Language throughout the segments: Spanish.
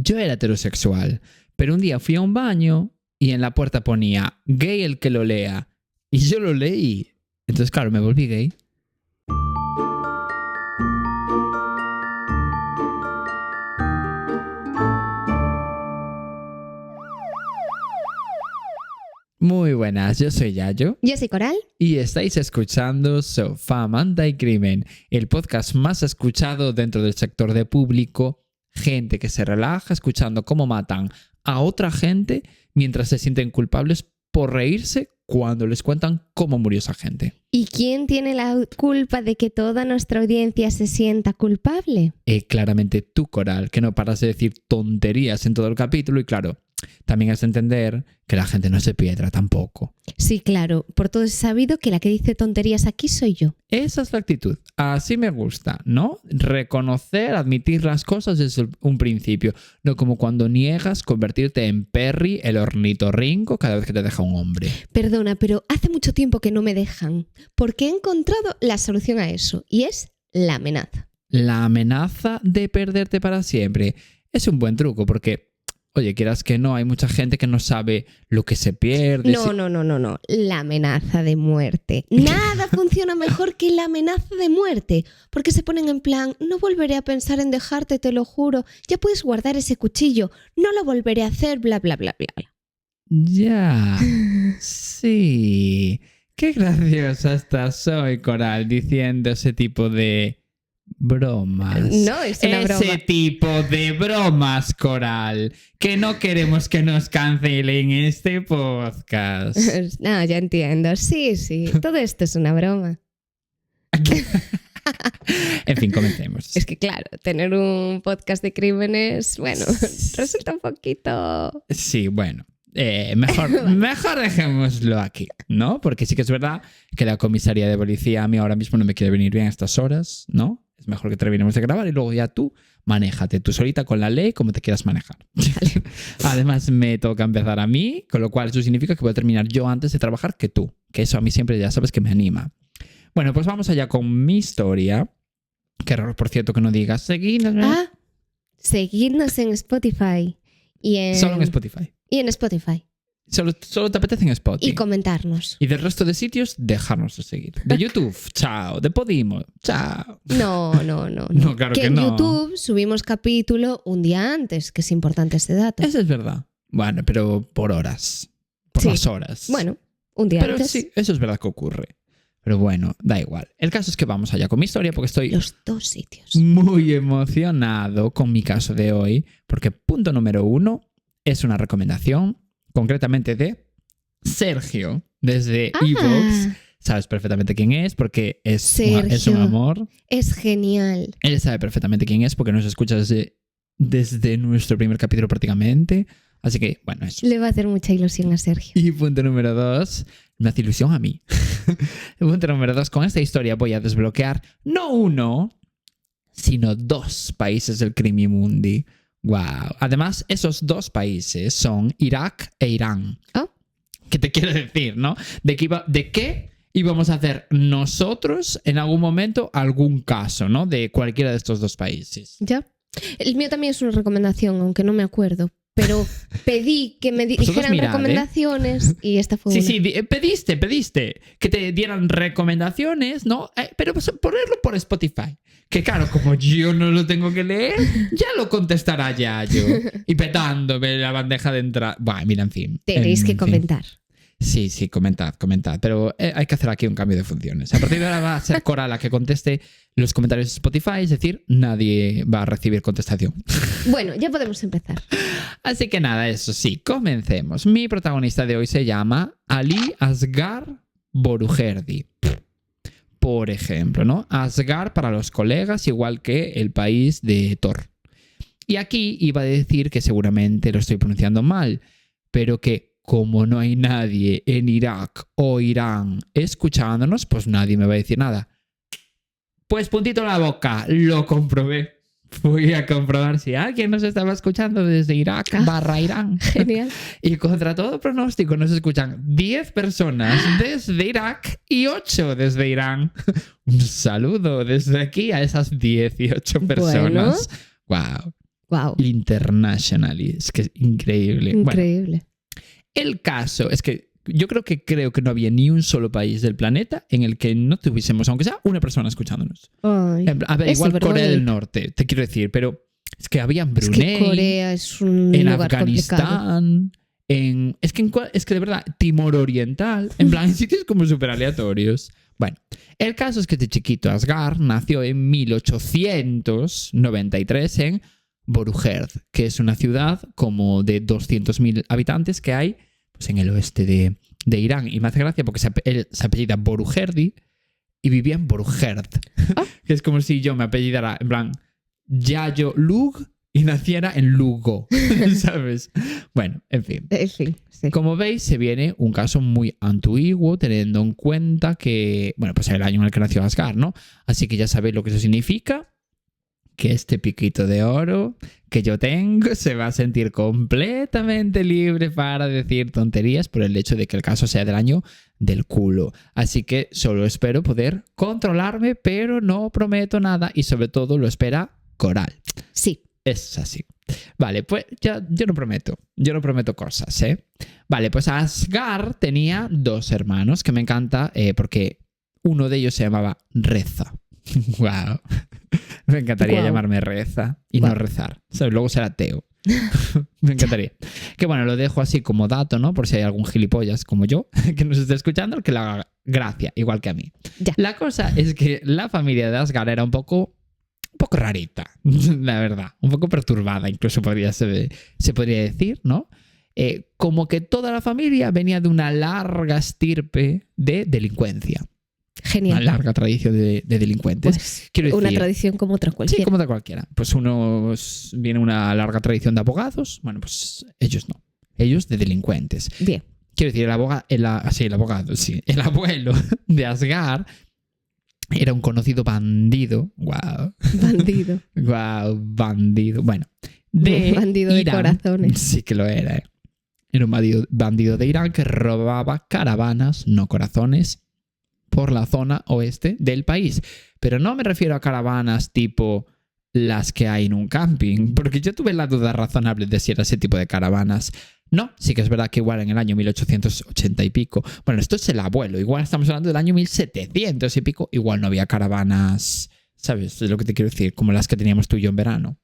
yo era heterosexual, pero un día fui a un baño y en la puerta ponía gay el que lo lea. Y yo lo leí. Entonces, claro, me volví gay. Muy buenas, yo soy Yayo. Yo soy Coral. Y estáis escuchando Sofá, Manta y Crimen, el podcast más escuchado dentro del sector de público. Gente que se relaja escuchando cómo matan a otra gente mientras se sienten culpables por reírse cuando les cuentan cómo murió esa gente. ¿Y quién tiene la culpa de que toda nuestra audiencia se sienta culpable? Claramente tú, Coral, que no paras de decir tonterías en todo el capítulo y claro, también has de entender que la gente no se piedra tampoco. Sí, claro, por todo es sabido que la que dice tonterías aquí soy yo. Esa es la actitud. Así me gusta, ¿no? Reconocer, admitir las cosas desde un principio. No como cuando niegas convertirte en Perry, el ornitorrinco, cada vez que te deja un hombre. Perdona, pero hace mucho tiempo que no me dejan, porque he encontrado la solución a eso, y es la amenaza. La amenaza de perderte para siempre. Es un buen truco porque... Oye, quieras que no, hay mucha gente que no sabe lo que se pierde. No. La amenaza de muerte. Nada funciona mejor que la amenaza de muerte. Porque se ponen en plan, no volveré a pensar en dejarte, te lo juro. Ya puedes guardar ese cuchillo. No lo volveré a hacer, bla, bla, bla, bla. Ya. Sí. Qué graciosa estás hoy, Coral, diciendo ese tipo de... bromas. No, es una broma. Ese tipo de bromas, Coral, que no queremos que nos cancelen este podcast. No, ya entiendo. Sí, todo esto es una broma. En fin, comencemos. Es que claro, tener un podcast de crímenes, bueno, resulta un poquito... Sí, bueno. Mejor dejémoslo aquí, ¿no? Porque sí que es verdad que la comisaría de policía a mí ahora mismo no me quiere venir bien a estas horas, ¿no? Es mejor que terminemos de grabar y luego ya tú manéjate tú solita con la ley como te quieras manejar. Vale. Además me toca empezar a mí, con lo cual eso significa que voy a terminar yo antes de trabajar que tú, que eso a mí siempre ya sabes que me anima. Bueno, pues vamos allá con mi historia. Qué raro, por cierto, que no digas seguidnos. Seguidnos en Spotify. Solo en Spotify. Y en Spotify. Solo te apetece en Spotify. Y comentarnos. Y del resto de sitios, dejarnos de seguir. De YouTube, chao. De Podimo, chao. No. No, claro que no. En YouTube subimos capítulo un día antes, que es importante este dato. Eso es verdad. Bueno, pero por horas. Por las horas. Bueno, un día antes. Pero sí, eso es verdad que ocurre. Pero bueno, da igual. El caso es que vamos allá con mi historia porque estoy... Los dos sitios. Muy emocionado con mi caso de hoy. Porque punto número 1 es una recomendación, concretamente de Sergio, desde iVoox. Sabes perfectamente quién es porque es un amor. Es genial. Él sabe perfectamente quién es porque nos escucha desde nuestro primer capítulo prácticamente. Así que, bueno, eso. Le va a hacer mucha ilusión a Sergio. Y punto número 2, me hace ilusión a mí. Punto número 2, con esta historia voy a desbloquear no 1, sino 2 países del Crimimundi. Wow. Además, esos 2 países son Irak e Irán. Oh. ¿Qué te quiero decir, no? ¿De qué íbamos a hacer nosotros en algún momento algún caso, ¿no? De cualquiera de estos 2 países. Ya. El mío también es una recomendación, aunque no me acuerdo. Pero pedí que me dijeran recomendaciones y esta fue una. Sí, pediste que te dieran recomendaciones, ¿no? Pero ponerlo por Spotify. Que claro, como yo no lo tengo que leer, ya lo contestará Yayo. Y petándome la bandeja de entrada. Bueno, mira, en fin. Tenéis que comentar. Sí, comentad. Pero hay que hacer aquí un cambio de funciones. A partir de ahora va a ser Cora la que conteste los comentarios de Spotify, es decir, nadie va a recibir contestación. Bueno, ya podemos empezar. Así que nada, eso sí, comencemos. Mi protagonista de hoy se llama Ali Asghar Borujerdi. Por ejemplo, ¿no? Asghar para los colegas, igual que el país de Thor. Y aquí iba a decir que seguramente lo estoy pronunciando mal, pero que como no hay nadie en Irak o Irán escuchándonos, pues nadie me va a decir nada. Pues puntito en la boca, lo comprobé. Fui a comprobar si alguien nos estaba escuchando desde Irak / Irán. Genial. Y contra todo pronóstico nos escuchan 10 personas desde Irak y 8 desde Irán. Un saludo desde aquí a esas 18 personas. Bueno. Wow. Wow. Internationally. Es que es increíble. Increíble. Bueno, el caso es que yo creo que no había ni un solo país del planeta en el que no tuviésemos, aunque sea una persona escuchándonos. Ay, A ver, eso, igual ¿verdad? Corea del Norte, te quiero decir, pero es que había en Es Brunei, que Corea es un en lugar complicado. Afganistán, es que de verdad, Timor Oriental, en plan, en sitios como súper aleatorios. Bueno, el caso es que este chiquito Asghar nació en 1893 en Borujerd, que es una ciudad como de 200.000 habitantes que hay pues, en el oeste de Irán. Y me hace gracia porque él se apellida Borujerdi y vivía en Borujerd. Que es como si yo me apellidara, en plan, Yayo Lug y naciera en Lugo, ¿sabes? Bueno, en fin. En fin, sí. Como veis, se viene un caso muy antiguo, teniendo en cuenta que, bueno, pues el año en el que nació Asghar, ¿no? Así que ya sabéis lo que eso significa, que este piquito de oro que yo tengo se va a sentir completamente libre para decir tonterías por el hecho de que el caso sea del año del culo. Así que solo espero poder controlarme, pero no prometo nada y sobre todo lo espera Coral. Sí. Es así. Vale, pues yo no prometo cosas, ¿eh? Vale, pues Asghar tenía 2 hermanos que me encanta porque uno de ellos se llamaba Reza. Wow. Me encantaría llamarme Reza y no rezar. ¿Sabes? Luego ser ateo. Me encantaría. Que bueno, lo dejo así como dato, ¿no? Por si hay algún gilipollas como yo que nos esté escuchando, que le haga gracia, igual que a mí. Ya. La cosa es que la familia de Asghar era un poco rarita, la verdad. Un poco perturbada, incluso se podría decir, ¿no? Como que toda la familia venía de una larga estirpe de delincuencia. Genial. Una larga tradición de delincuentes. Pues, Quiero decir, una tradición como otra cualquiera. sí, como de cualquiera. Pues viene una larga tradición de abogados. Bueno, pues ellos no. Ellos de delincuentes. Bien. Quiero decir, el abogado, sí. El abuelo de Asghar era un conocido bandido. Wow. Bandido. Wow, bandido. Bueno, de bandido de Irán. corazones. Sí que lo era. Era un bandido de Irán que robaba caravanas, no corazones, por la zona oeste del país. Pero no me refiero a caravanas tipo las que hay en un camping, porque yo tuve la duda razonable de si era ese tipo de caravanas. No, sí que es verdad que igual en el año 1880 y pico, bueno, esto es el abuelo, igual estamos hablando del año 1700 y pico, igual no había caravanas, ¿sabes? Es lo que te quiero decir, como las que teníamos tú y yo en verano.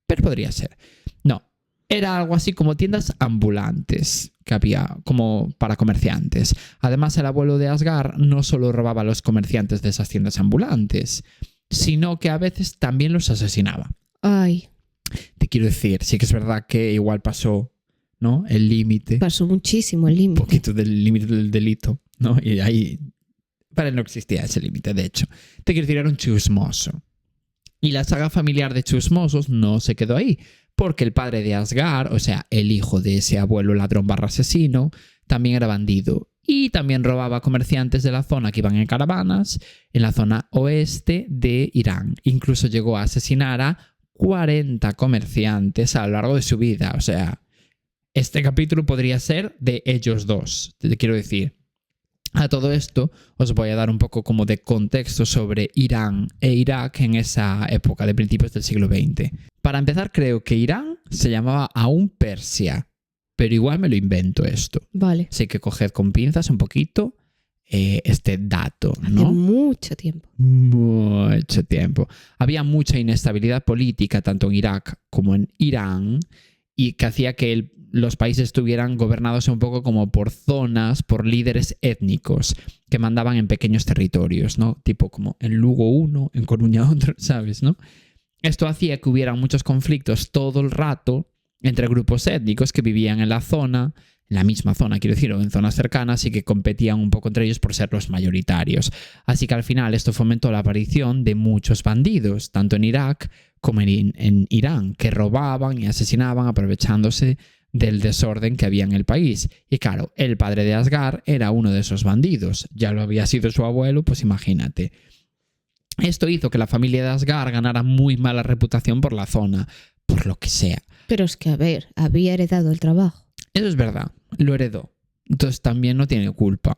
Pero podría ser. No, era algo así como tiendas ambulantes que había como para comerciantes. Además, el abuelo de Asghar no solo robaba a los comerciantes de esas tiendas ambulantes, sino que a veces también los asesinaba. Ay. Te quiero decir, sí que es verdad que igual pasó, ¿no? El límite. Pasó muchísimo el límite. Un poquito del límite del delito, ¿no? Y ahí para él no existía ese límite, de hecho. Te quiero decir, era un chusmoso. Y la saga familiar de chusmosos no se quedó ahí, porque el padre de Asghar, o sea, el hijo de ese abuelo ladrón / asesino, también era bandido. Y también robaba a comerciantes de la zona que iban en caravanas, en la zona oeste de Irán. Incluso llegó a asesinar a 40 comerciantes a lo largo de su vida. O sea, este capítulo podría ser de ellos dos, te quiero decir. A todo esto os voy a dar un poco como de contexto sobre Irán e Irak en esa época de principios del siglo XX. Para empezar, creo que Irán se llamaba aún Persia, pero igual me lo invento esto. Vale. Así que coged con pinzas un poquito este dato, ¿no? Hace mucho tiempo. Mucho tiempo. Había mucha inestabilidad política tanto en Irak como en Irán y que hacía que los países estuvieran gobernados un poco como por zonas, por líderes étnicos que mandaban en pequeños territorios, ¿no? Tipo como en Lugo uno, en Coruña otro, ¿sabes? ¿No? Esto hacía que hubieran muchos conflictos todo el rato entre grupos étnicos que vivían en la zona, en la misma zona, quiero decir, o en zonas cercanas y que competían un poco entre ellos por ser los mayoritarios. Así que al final esto fomentó la aparición de muchos bandidos, tanto en Irak como en Irán, que robaban y asesinaban aprovechándose del desorden que había en el país. Y claro, el padre de Asghar era uno de esos bandidos. Ya lo había sido su abuelo, pues imagínate. Esto hizo que la familia de Asghar ganara muy mala reputación por la zona, por lo que sea. Pero es que, a ver, había heredado el trabajo. Eso es verdad, lo heredó. Entonces también no tiene culpa.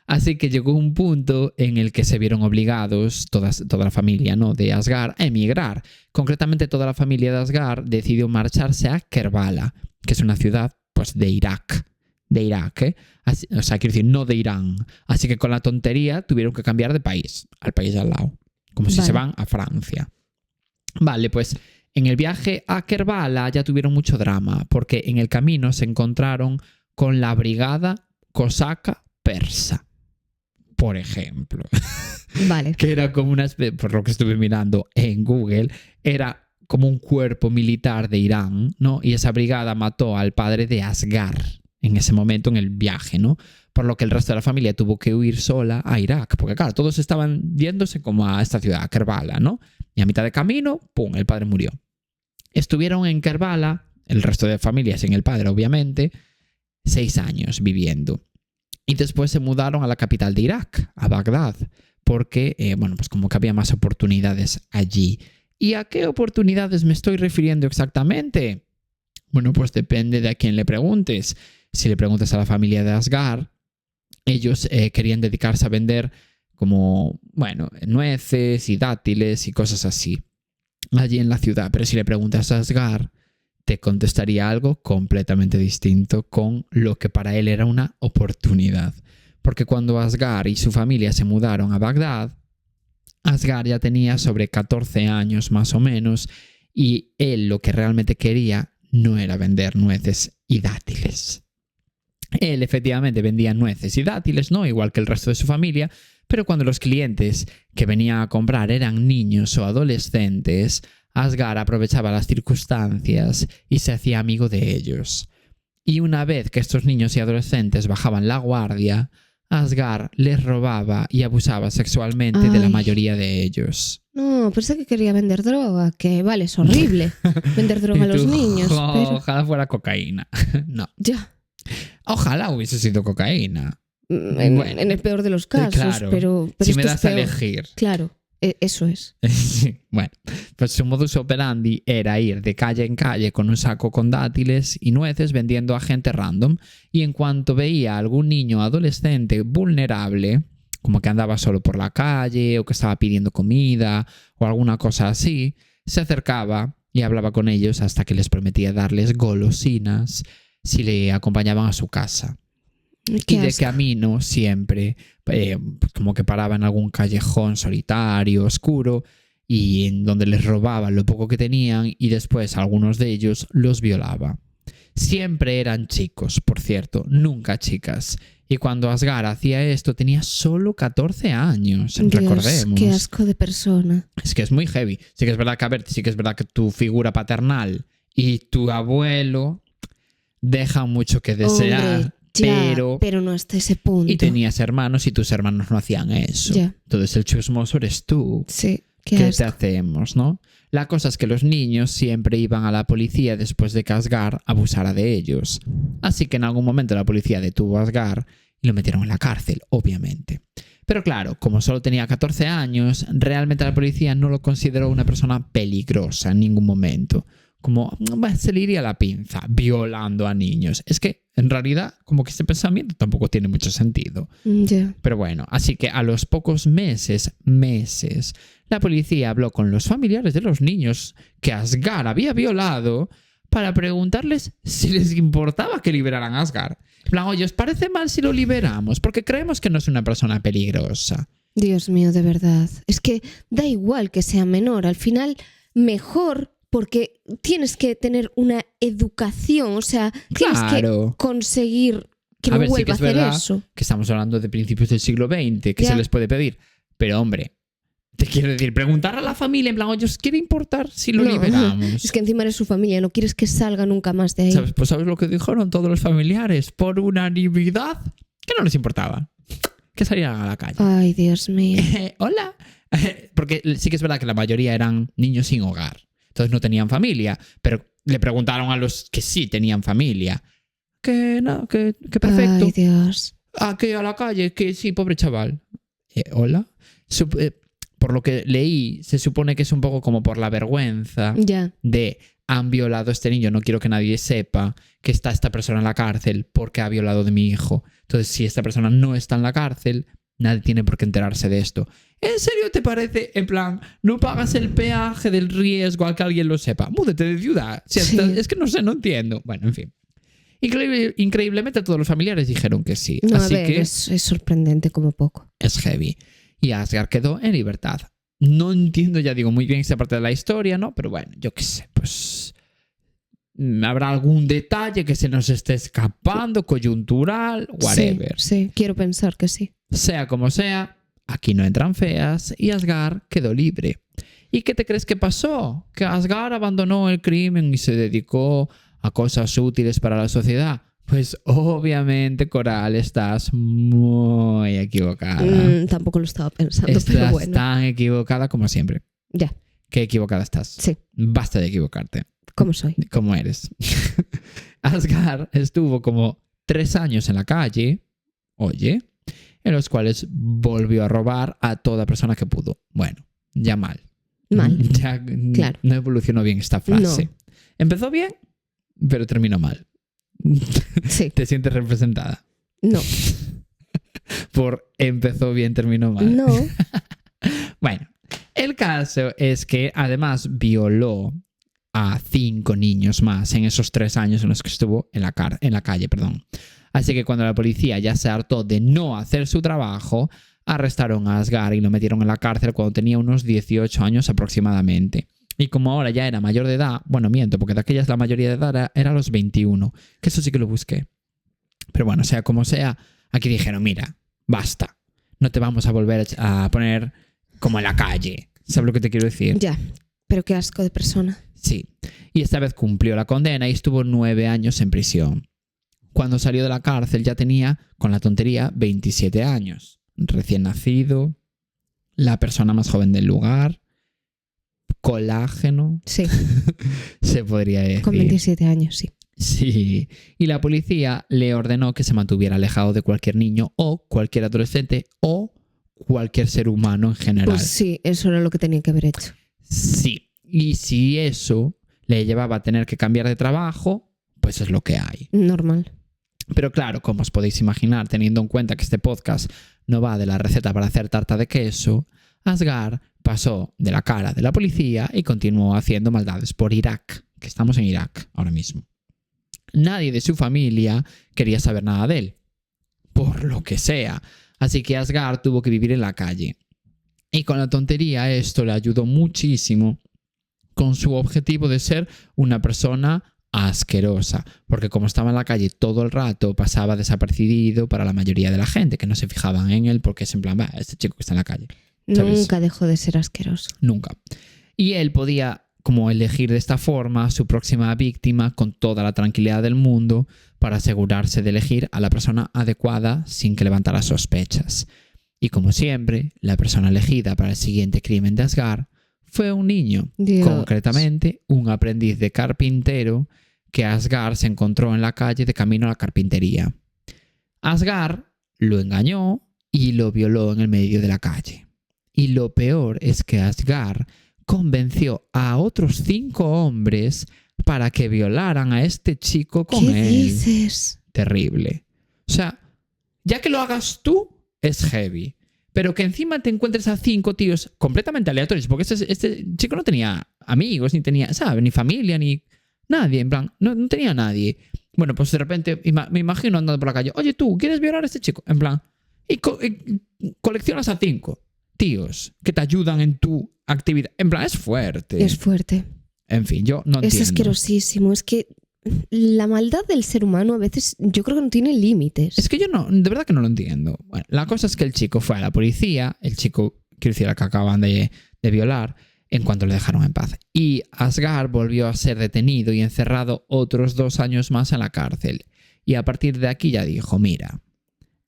Así que llegó un punto en el que se vieron obligados, toda la familia, ¿no?, de Asghar, a emigrar. Concretamente, toda la familia de Asghar decidió marcharse a Kerbala, que es una ciudad, pues, de Irak. De Irak, ¿eh? Así, o sea, quiero decir, no de Irán. Así que con la tontería tuvieron que cambiar de país, al país de al lado. Como si se van a Francia. Vale, pues en el viaje a Kerbala ya tuvieron mucho drama, porque en el camino se encontraron con la brigada cosaca persa, por ejemplo. Vale. Que era como una especie, por lo que estuve mirando en Google, era como un cuerpo militar de Irán, ¿no? Y esa brigada mató al padre de Asghar en ese momento en el viaje, ¿no? Por lo que el resto de la familia tuvo que huir sola a Irak, porque claro, todos estaban yéndose como a esta ciudad, a Kerbala, ¿no? Y a mitad de camino, ¡pum!, el padre murió. Estuvieron en Kerbala, el resto de familias sin el padre, obviamente, 6 años viviendo. Y después se mudaron a la capital de Irak, a Bagdad, porque, bueno, pues como que había más oportunidades allí. ¿Y a qué oportunidades me estoy refiriendo exactamente? Bueno, pues depende de a quién le preguntes. Si le preguntas a la familia de Asghar, ellos querían dedicarse a vender como, bueno, nueces y dátiles y cosas así allí en la ciudad. Pero si le preguntas a Asghar, te contestaría algo completamente distinto, con lo que para él era una oportunidad. Porque cuando Asghar y su familia se mudaron a Bagdad, Asghar ya tenía sobre 14 años más o menos, y él lo que realmente quería no era vender nueces y dátiles. Él efectivamente vendía nueces y dátiles, ¿no?, igual que el resto de su familia, pero cuando los clientes que venían a comprar eran niños o adolescentes, Asghar aprovechaba las circunstancias y se hacía amigo de ellos. Y una vez que estos niños y adolescentes bajaban la guardia, Asghar les robaba y abusaba sexualmente de la mayoría de ellos. No, pensé que quería vender droga, que vale, es horrible vender droga a los niños. Pero... Ojalá fuera cocaína. No. Ya. Ojalá hubiese sido cocaína. Bueno, en el peor de los casos, claro, pero si me esto das es a peor. elegir. Claro, eso es. Bueno, pues su modus operandi era ir de calle en calle con un saco con dátiles y nueces vendiendo a gente random, y en cuanto veía a algún niño o adolescente vulnerable, como que andaba solo por la calle o que estaba pidiendo comida o alguna cosa así, se acercaba y hablaba con ellos hasta que les prometía darles golosinas si le acompañaban a su casa. Y de camino siempre, como que paraba en algún callejón solitario, oscuro, y en donde les robaba lo poco que tenían, y después algunos de ellos los violaba. Siempre eran chicos, por cierto, nunca chicas. Y cuando Asghar hacía esto tenía solo 14 años, Dios, recordemos. Qué asco de persona. Es que es muy heavy. Sí que es verdad que, a ver, sí que es verdad que tu figura paternal y tu abuelo dejan mucho que desear. Hombre, ya, pero no hasta ese punto. Y tenías hermanos y tus hermanos no hacían eso. Ya. Entonces el chismoso eres tú. Sí, ¿Qué asco. te hacemos, no? La cosa es que los niños siempre iban a la policía después de que Asghar abusara de ellos. Así que en algún momento la policía detuvo a Asghar y lo metieron en la cárcel, obviamente. Pero claro, como solo tenía 14 años, realmente la policía no lo consideró una persona peligrosa en ningún momento. Como, se le iría la pinza violando a niños. Es que, en realidad, como que ese pensamiento tampoco tiene mucho sentido. Ya. Pero bueno, así que a los pocos meses, la policía habló con los familiares de los niños que Asghar había violado para preguntarles si les importaba que liberaran a Asghar. En plan, oye, ¿os parece mal si lo liberamos? Porque creemos que no es una persona peligrosa. Dios mío, de verdad. Es que da igual que sea menor. Al final, mejor... Porque tienes que tener una educación, o sea, tienes que conseguir que no vuelva a hacer eso. Que estamos hablando de principios del siglo XX, que se les puede pedir. Pero hombre, te quiero decir, preguntar a la familia, en plan, oye, ¿os quiere importar si lo liberamos? Es que encima eres su familia, no quieres que salga nunca más de ahí. Pues ¿sabes lo que dijeron todos los familiares? Por unanimidad, que no les importaba. Que salieran a la calle. Ay, Dios mío. Hola. Porque sí que es verdad que la mayoría eran niños sin hogar. Entonces no tenían familia, pero le preguntaron a los que sí tenían familia. Que no, que perfecto. Ay, Dios. Que a la calle, que sí, pobre chaval. ¿Hola? Por lo que leí, se supone que es un poco como por la vergüenza Ya. de han violado a este niño, no quiero que nadie sepa que está esta persona en la cárcel porque ha violado de mi hijo. Entonces, si esta persona no está en la cárcel, nadie tiene por qué enterarse de esto. ¿En serio te parece, en plan, no pagas el peaje del riesgo al que alguien lo sepa? Múdate de ciudad. Si hasta, es que no sé, no entiendo. Bueno, en fin. Increíblemente todos los familiares dijeron que sí. No, Así a ver, que es sorprendente como poco. es heavy. Y Asghar quedó en libertad. No entiendo, ya digo, muy bien esa parte de la historia, ¿no? Pero bueno, yo qué sé, pues habrá algún detalle que se nos esté escapando, coyuntural, whatever. Sí, quiero pensar que sí. Sea como sea, aquí no entran feas y Asghar quedó libre. ¿Y qué te crees que pasó? Que Asghar abandonó el crimen y se dedicó a cosas útiles para la sociedad. Pues obviamente, Coral, estás muy equivocada. Tampoco lo estaba pensando, Estás pero bueno. tan equivocada como siempre. Ya, Qué equivocada estás. sí. Basta de equivocarte. ¿Cómo soy? Como eres. Asghar estuvo como 3 años en la calle, oye, en los cuales volvió a robar a toda persona que pudo. Bueno, ya mal. Mal. Ya Claro. no evolucionó bien esta frase. No. Empezó bien, pero terminó mal. Sí. ¿Te sientes representada? No. Por empezó bien, terminó mal. No. Bueno, el caso es que además violó a 5 niños más en esos 3 años en los que estuvo en la calle. Así que cuando la policía ya se hartó de no hacer su trabajo, arrestaron a Asghar y lo metieron en la cárcel cuando tenía unos 18 años aproximadamente. Y como ahora ya era mayor de edad, bueno, miento, porque de aquellas la mayoría de edad era a los 21, que eso sí que lo busqué. Pero bueno, sea como sea, aquí dijeron, mira, basta, no te vamos a volver a poner como en la calle. ¿Sabes lo que te quiero decir? Ya, pero qué asco de persona. Sí, y esta vez cumplió la condena y estuvo 9 años en prisión. Cuando salió de la cárcel ya tenía, con la tontería, 27 años. Recién nacido, la persona más joven del lugar, colágeno, Sí, se podría decir. con 27 años, sí. Sí, y la policía le ordenó que se mantuviera alejado de cualquier niño o cualquier adolescente o cualquier ser humano en general. Pues sí, eso era lo que tenía que haber hecho. Sí, y si eso le llevaba a tener que cambiar de trabajo, pues es lo que hay. Normal. Pero claro, como os podéis imaginar, teniendo en cuenta que este podcast no va de la receta para hacer tarta de queso, Asghar pasó de la cara de la policía y continuó haciendo maldades por Irak, que estamos en Irak ahora mismo. Nadie de su familia quería saber nada de él, por lo que sea, así que Asghar tuvo que vivir en la calle. Y con la tontería esto le ayudó muchísimo con su objetivo de ser una persona asquerosa, porque como estaba en la calle todo el rato, pasaba desapercibido para la mayoría de la gente, que no se fijaban en él porque es en plan, este chico que está en la calle. ¿Sabes? Nunca dejó de ser asqueroso. Nunca. Y él podía como elegir de esta forma a su próxima víctima con toda la tranquilidad del mundo para asegurarse de elegir a la persona adecuada sin que levantara sospechas. Y como siempre, la persona elegida para el siguiente crimen de Asghar fue un niño, Dios. concretamente un aprendiz de carpintero que Asghar se encontró en la calle de camino a la carpintería. Asghar lo engañó y lo violó en el medio de la calle. Y lo peor es que Asghar convenció a otros 5 hombres para que violaran a este chico con ¿Qué él. dices? Terrible. O sea, ya que lo hagas tú, es heavy. Pero que encima te encuentres a 5 tíos completamente aleatorios, porque este chico no tenía amigos, ni tenía, ¿sabes? Ni familia, ni nadie, en plan, no tenía nadie. Bueno, pues de repente me imagino andando por la calle, oye tú, ¿quieres violar a este chico? En plan, y coleccionas a 5 tíos que te ayudan en tu actividad. En plan, es fuerte. Es fuerte. En fin, yo no Es entiendo. asquerosísimo. Es que la maldad del ser humano a veces yo creo que no tiene límites. Es que yo no, de verdad que no lo entiendo. Bueno, la cosa es que el chico fue a la policía, el chico, quiero decir, al que acaban de violar, en cuanto le dejaron en paz. Y Asghar volvió a ser detenido y encerrado otros 2 años más en la cárcel. Y a partir de aquí ya dijo, mira,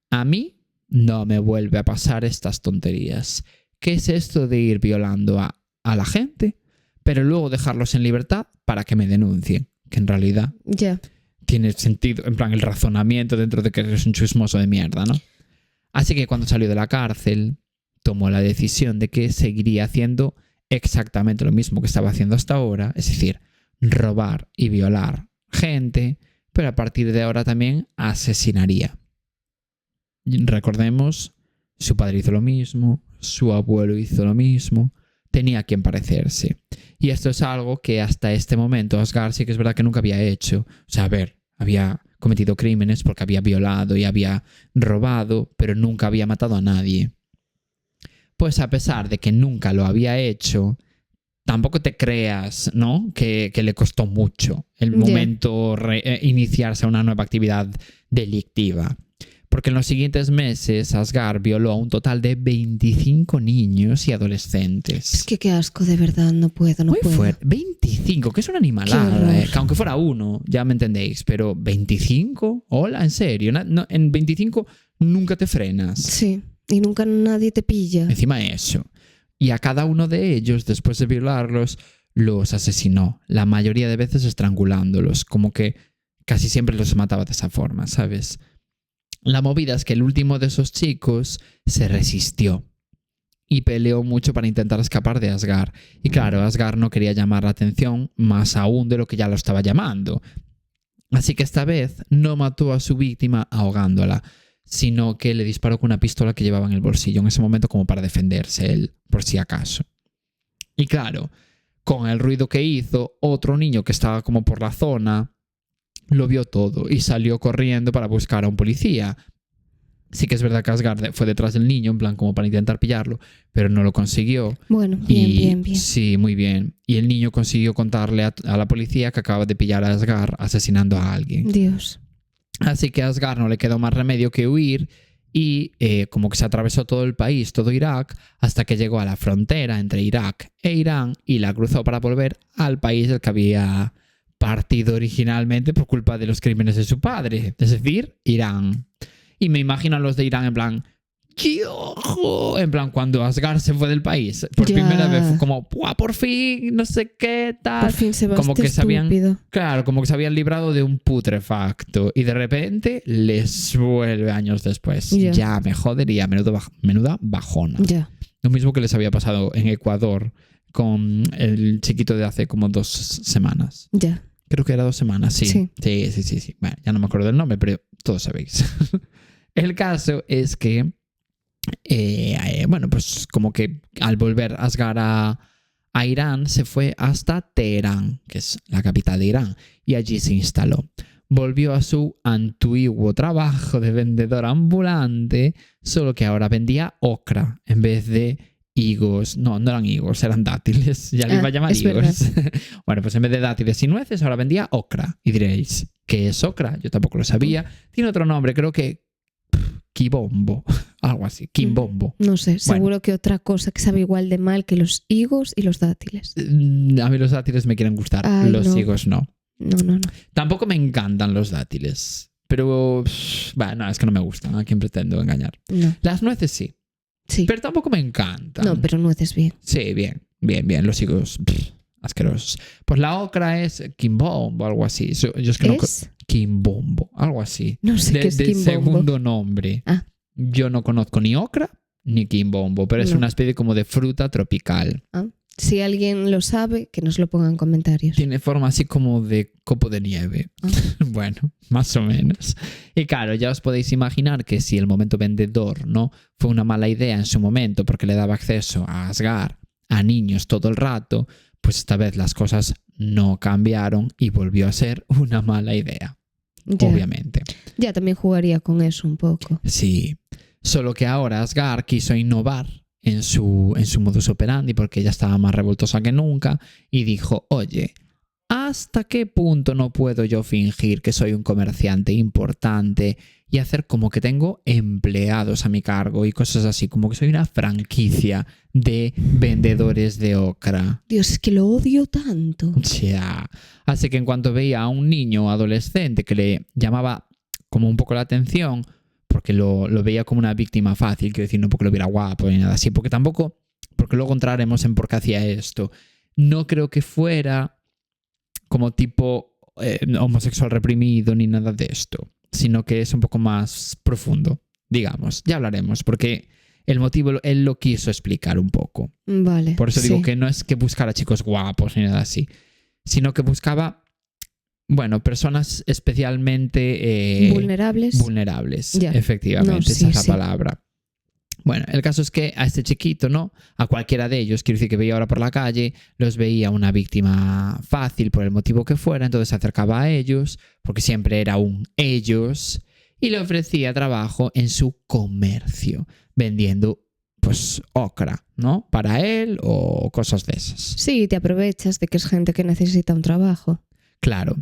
a mí no me vuelve a pasar estas tonterías. ¿Qué es esto de ir violando a la gente, pero luego dejarlos en libertad para que me denuncien? Que en realidad Ya. tiene sentido, en plan, el razonamiento dentro de que eres un chismoso de mierda, ¿no? Así que cuando salió de la cárcel, tomó la decisión de que seguiría haciendo exactamente lo mismo que estaba haciendo hasta ahora, es decir, robar y violar gente, pero a partir de ahora también asesinaría. Recordemos, su padre hizo lo mismo, su abuelo hizo lo mismo, tenía a quien parecerse. Y esto es algo que hasta este momento Asghar sí que es verdad que nunca había hecho. O sea, a ver, había cometido crímenes porque había violado y había robado, pero nunca había matado a nadie. Pues a pesar de que nunca lo había hecho, tampoco te creas, ¿no? Que le costó mucho el momento iniciarse a una nueva actividad delictiva. Porque en los siguientes meses Asghar violó a un total de 25 niños y adolescentes. Es que qué asco, de verdad, no puedo. Muy fuerte. 25, que es una animalada, que aunque fuera uno, ya me entendéis, pero 25, hola, en serio, no, en 25 nunca te frenas. Sí, y nunca nadie te pilla. Encima de eso. Y a cada uno de ellos, después de violarlos, los asesinó. La mayoría de veces estrangulándolos, como que casi siempre los mataba de esa forma, ¿sabes? La movida es que el último de esos chicos se resistió y peleó mucho para intentar escapar de Asghar. Y claro, Asghar no quería llamar la atención más aún de lo que ya lo estaba llamando. Así que esta vez no mató a su víctima ahogándola, sino que le disparó con una pistola que llevaba en el bolsillo en ese momento como para defenderse él, por si acaso. Y claro, con el ruido que hizo, otro niño que estaba como por la zona lo vio todo y salió corriendo para buscar a un policía. Sí que es verdad que Asghar fue detrás del niño, en plan como para intentar pillarlo, pero no lo consiguió. Bueno, bien. Sí, muy bien. Y el niño consiguió contarle a la policía que acaba de pillar a Asghar asesinando a alguien. Dios. Así que a Asghar no le quedó más remedio que huir y como que se atravesó todo el país, todo Irak, hasta que llegó a la frontera entre Irak e Irán y la cruzó para volver al país del que había partido originalmente por culpa de los crímenes de su padre, es decir, Irán. Y me imagino a los de Irán en plan, ¡ojo! En plan, cuando Asghar se fue del país, por primera vez fue como, ¡buah, por fin! No sé qué, tal. Por fin se va, como que se habían, estúpido. claro, como que se habían librado de un putrefacto y de repente les vuelve años después. Ya me jodería, menuda bajona. Ya. Lo mismo que les había pasado en Ecuador con el chiquito de hace como 2 semanas. Ya. Creo que era 2 semanas, sí. Sí. Bueno, ya no me acuerdo del nombre, pero todos sabéis. El caso es que, bueno, pues como que al volver Asghar a Irán, se fue hasta Teherán, que es la capital de Irán, y allí se instaló. Volvió a su antiguo trabajo de vendedor ambulante, solo que ahora vendía ocra en vez de higos. No eran higos, eran dátiles. Ya le iba a llamar higos. Bueno, pues en vez de dátiles y nueces, ahora vendía ocra. Y diréis, ¿qué es ocra? Yo tampoco lo sabía. Tiene otro nombre, creo que quibombo, algo así, quimbombo. No sé, seguro que otra cosa que sabe igual de mal que los higos y los dátiles. A mí los dátiles me quieren gustar, los higos no. No. Tampoco me encantan los dátiles, pero bueno, es que no me gustan, ¿a quién pretendo engañar? No. Las nueces sí. Sí. Pero tampoco me encantan. No, pero nueces bien. Sí, bien. Los higos asquerosos. Pues la ocra es quimbombo, algo así. Yo es que ¿Es? Quimbombo, algo así. No sé qué es quimbombo. De segundo nombre. Ah. Yo no conozco ni ocra ni quimbombo, pero es una especie como de fruta tropical. Ah. Si alguien lo sabe, que nos lo ponga en comentarios. Tiene forma así como de copo de nieve. Ah. Bueno, más o menos. Y claro, ya os podéis imaginar que si el momento vendedor no fue una mala idea en su momento porque le daba acceso a Asghar a niños todo el rato, pues esta vez las cosas no cambiaron y volvió a ser una mala idea. Ya. Obviamente. Ya también jugaría con eso un poco. Sí. Solo que ahora Asghar quiso innovar en su modus operandi porque ya estaba más revoltosa que nunca y dijo, oye, ¿hasta qué punto no puedo yo fingir que soy un comerciante importante y hacer como que tengo empleados a mi cargo y cosas así, como que soy una franquicia de vendedores de ocra? Dios, es que lo odio tanto. Ya. Así que en cuanto veía a un niño adolescente que le llamaba como un poco la atención, porque lo veía como una víctima fácil, quiero decir, no porque lo viera guapo ni nada así, porque luego entraremos en por qué hacía esto. No creo que fuera como tipo homosexual reprimido ni nada de esto, sino que es un poco más profundo, digamos. Ya hablaremos, porque el motivo él lo quiso explicar un poco. Vale. Por eso digo que no es que buscara chicos guapos ni nada así, sino que buscaba, bueno, personas especialmente vulnerables, Ya. efectivamente, No, sí, esa es la sí. palabra. Bueno, el caso es que a este chiquito, ¿no? A cualquiera de ellos, quiero decir que veía ahora por la calle, los veía una víctima fácil por el motivo que fuera, entonces se acercaba a ellos, porque siempre era un ellos, y le ofrecía trabajo en su comercio, vendiendo, pues, ocra, ¿no? Para él o cosas de esas. Sí, te aprovechas de que es gente que necesita un trabajo. Claro.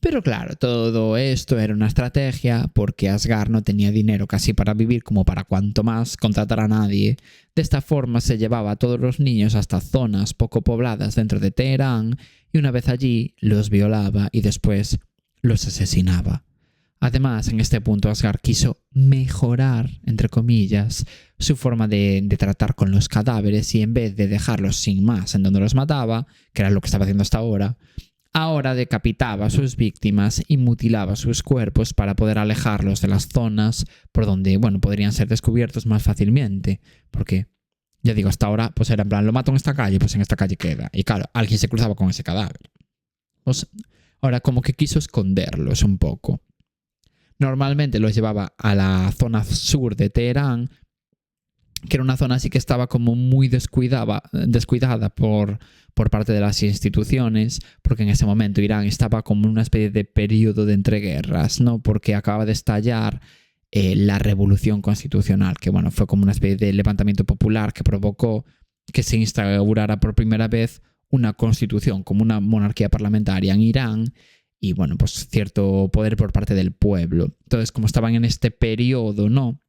Pero claro, todo esto era una estrategia porque Asghar no tenía dinero casi para vivir como para cuanto más contratar a nadie. De esta forma se llevaba a todos los niños hasta zonas poco pobladas dentro de Teherán y una vez allí los violaba y después los asesinaba. Además, en este punto Asghar quiso mejorar, entre comillas, su forma de tratar con los cadáveres y en vez de dejarlos sin más en donde los mataba, que era lo que estaba haciendo hasta ahora decapitaba a sus víctimas y mutilaba sus cuerpos para poder alejarlos de las zonas por donde, bueno, podrían ser descubiertos más fácilmente. Porque, ya digo, hasta ahora, pues era en plan, lo mato en esta calle, pues en esta calle queda. Y claro, alguien se cruzaba con ese cadáver. Pues ahora como que quiso esconderlos un poco. Normalmente los llevaba a la zona sur de Teherán, que era una zona así que estaba como muy descuidada por parte de las instituciones, porque en ese momento Irán estaba como en una especie de periodo de entreguerras, ¿no? Porque acaba de estallar la revolución constitucional, que bueno, fue como una especie de levantamiento popular que provocó que se instaurara por primera vez una constitución, como una monarquía parlamentaria en Irán, y bueno, pues cierto poder por parte del pueblo. Entonces, como estaban en este periodo, ¿no?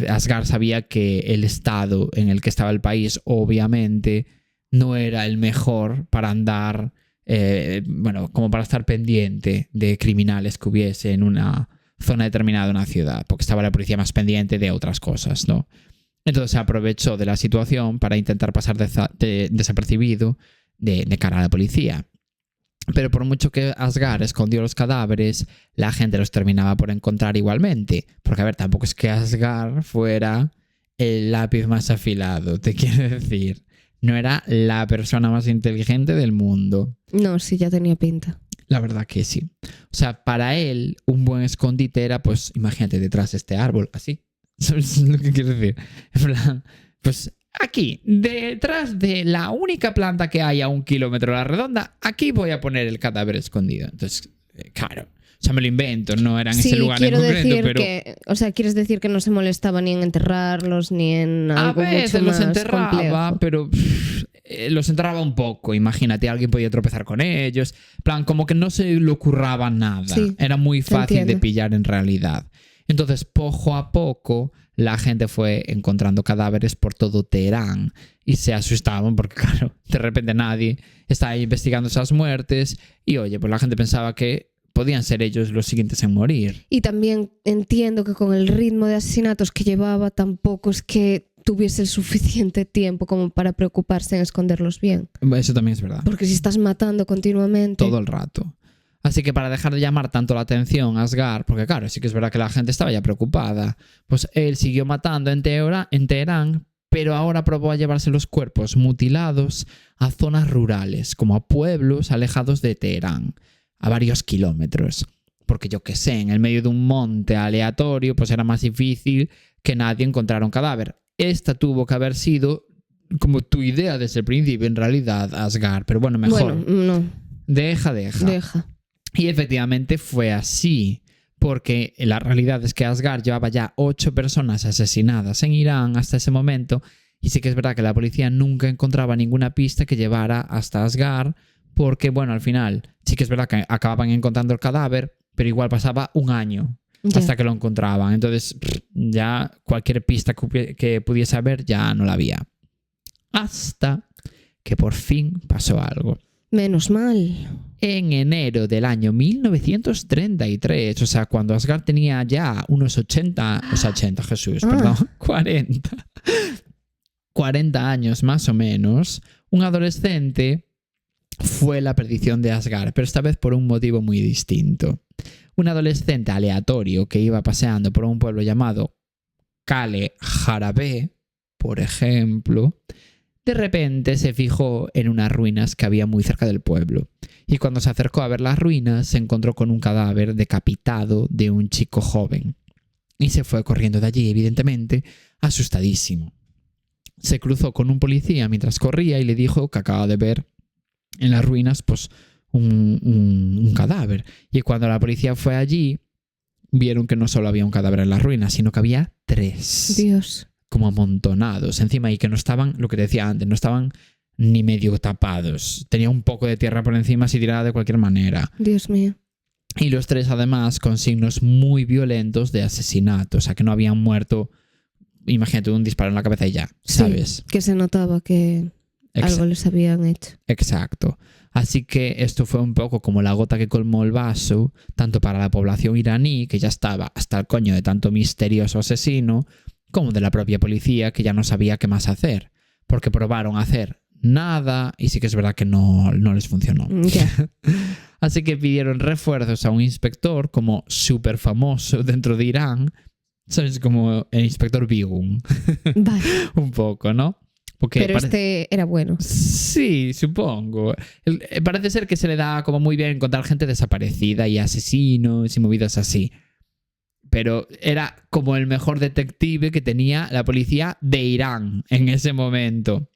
Asghar sabía que el estado en el que estaba el país obviamente no era el mejor para andar, bueno, como para estar pendiente de criminales que hubiese en una zona determinada de una ciudad, porque estaba la policía más pendiente de otras cosas, ¿no? Entonces se aprovechó de la situación para intentar pasar desapercibido de cara a la policía. Pero por mucho que Asghar escondió los cadáveres, la gente los terminaba por encontrar igualmente. Porque, a ver, tampoco es que Asghar fuera el lápiz más afilado, te quiero decir. No era la persona más inteligente del mundo. No, sí, ya tenía pinta. La verdad que sí. O sea, para él, un buen escondite era, pues, imagínate, detrás de este árbol, así. ¿Sabes lo que quiero decir? En plan, pues aquí, detrás de la única planta que hay a 1 kilómetro a la redonda, aquí voy a poner el cadáver escondido. Entonces, claro, o sea, me lo invento, no era en ese lugar en concreto, pero... O sea, quieres decir que no se molestaba ni en enterrarlos, ni en algo a veces mucho los más enterraba, complejo. pero los enterraba un poco. Imagínate, alguien podía tropezar con ellos. Plan, como que no se le ocurraba nada. Sí, Era muy fácil de entiendo. pillar en realidad. Entonces, poco a poco, la gente fue encontrando cadáveres por todo Teherán y se asustaban porque, claro, de repente nadie estaba investigando esas muertes y, oye, pues la gente pensaba que podían ser ellos los siguientes en morir. Y también entiendo que con el ritmo de asesinatos que llevaba tampoco es que tuviese el suficiente tiempo como para preocuparse en esconderlos bien. Eso también es verdad. Porque si estás matando continuamente... Todo el rato. Así que para dejar de llamar tanto la atención a Asghar, porque claro, sí que es verdad que la gente estaba ya preocupada, pues él siguió matando en Teherán, pero ahora probó a llevarse los cuerpos mutilados a zonas rurales, como a pueblos alejados de Teherán, a varios kilómetros. Porque yo qué sé, en el medio de un monte aleatorio, pues era más difícil que nadie encontrara un cadáver. Esta tuvo que haber sido como tu idea desde el principio, en realidad, Asghar, pero bueno, mejor. Bueno, no. Deja. Y efectivamente fue así, porque la realidad es que Asghar llevaba ya 8 personas asesinadas en Irán hasta ese momento, y sí que es verdad que la policía nunca encontraba ninguna pista que llevara hasta Asghar, porque bueno, al final sí que es verdad que acababan encontrando el cadáver, pero igual pasaba un año hasta que lo encontraban. Entonces ya cualquier pista que pudiese haber ya no la había. Hasta que por fin pasó algo. Menos mal. En enero del año 1933, o sea, cuando Asghar tenía ya unos 40 años más o menos, un adolescente fue la perdición de Asghar, pero esta vez por un motivo muy distinto. Un adolescente aleatorio que iba paseando por un pueblo llamado Kale Jarabé, por ejemplo, De repente se fijó en unas ruinas que había muy cerca del pueblo. Y cuando se acercó a ver las ruinas, se encontró con un cadáver decapitado de un chico joven. Y se fue corriendo de allí, evidentemente, asustadísimo. Se cruzó con un policía mientras corría y le dijo que acaba de ver en las ruinas pues, un cadáver. Y cuando la policía fue allí, vieron que no solo había un cadáver en las ruinas, sino que había 3. Dios. Como amontonados encima y que no estaban, lo que decía antes, no estaban ni medio tapados. Tenía un poco de tierra por encima si tirada de cualquier manera. Dios mío. Y los 3 además con signos muy violentos de asesinato. O sea, que no habían muerto, imagínate, un disparo en la cabeza y ya, ¿sabes? Sí, que se notaba que algo les habían hecho. Exacto. Así que esto fue un poco como la gota que colmó el vaso, tanto para la población iraní, que ya estaba hasta el coño de tanto misterioso asesino, como de la propia policía, que ya no sabía qué más hacer. Porque probaron hacer nada y sí que es verdad que no les funcionó. Ya. Así que pidieron refuerzos a un inspector como súper famoso dentro de Irán, ¿sabes? Como el inspector Bigun. Vale. Un poco, ¿no? Porque Pero este era bueno. Sí, supongo. Parece ser que se le da como muy bien encontrar gente desaparecida y asesinos y movidas así. Pero era como el mejor detective que tenía la policía de Irán en ese momento.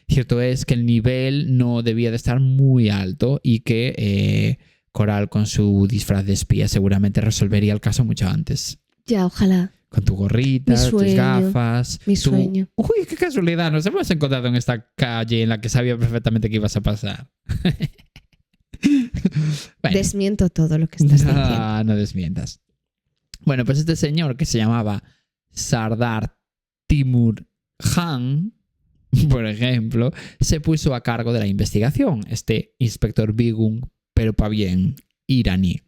Cierto es que el nivel no debía de estar muy alto y que Coral con su disfraz de espía seguramente resolvería el caso mucho antes. Ya, ojalá. Con tu gorrita, tus gafas. Mi sueño. Uy, qué casualidad. Nos hemos encontrado en esta calle en la que sabía perfectamente que ibas a pasar. Bueno. Desmiento todo lo que estás diciendo. No desmientas. Bueno, pues este señor que se llamaba Sardar Timur Khan, por ejemplo, se puso a cargo de la investigación. Este inspector Bigun, pero pa' bien, iraní.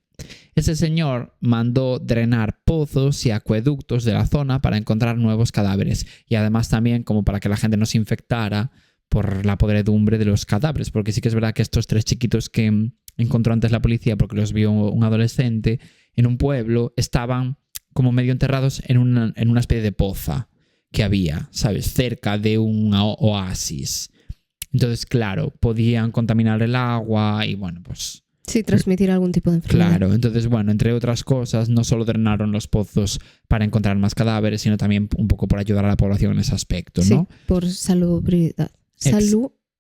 Ese señor mandó drenar pozos y acueductos de la zona para encontrar nuevos cadáveres y además también como para que la gente no se infectara por la podredumbre de los cadáveres, porque sí que es verdad que estos 3 chiquitos que encontró antes la policía porque los vio un adolescente en un pueblo estaban como medio enterrados en una especie de poza que había, ¿sabes? Cerca de un oasis. Entonces, claro, podían contaminar el agua y bueno, pues... Sí, transmitir algún tipo de enfermedad. Claro, entonces bueno, entre otras cosas, no solo drenaron los pozos para encontrar más cadáveres, sino también un poco por ayudar a la población en ese aspecto, ¿no? Sí, por salubridad.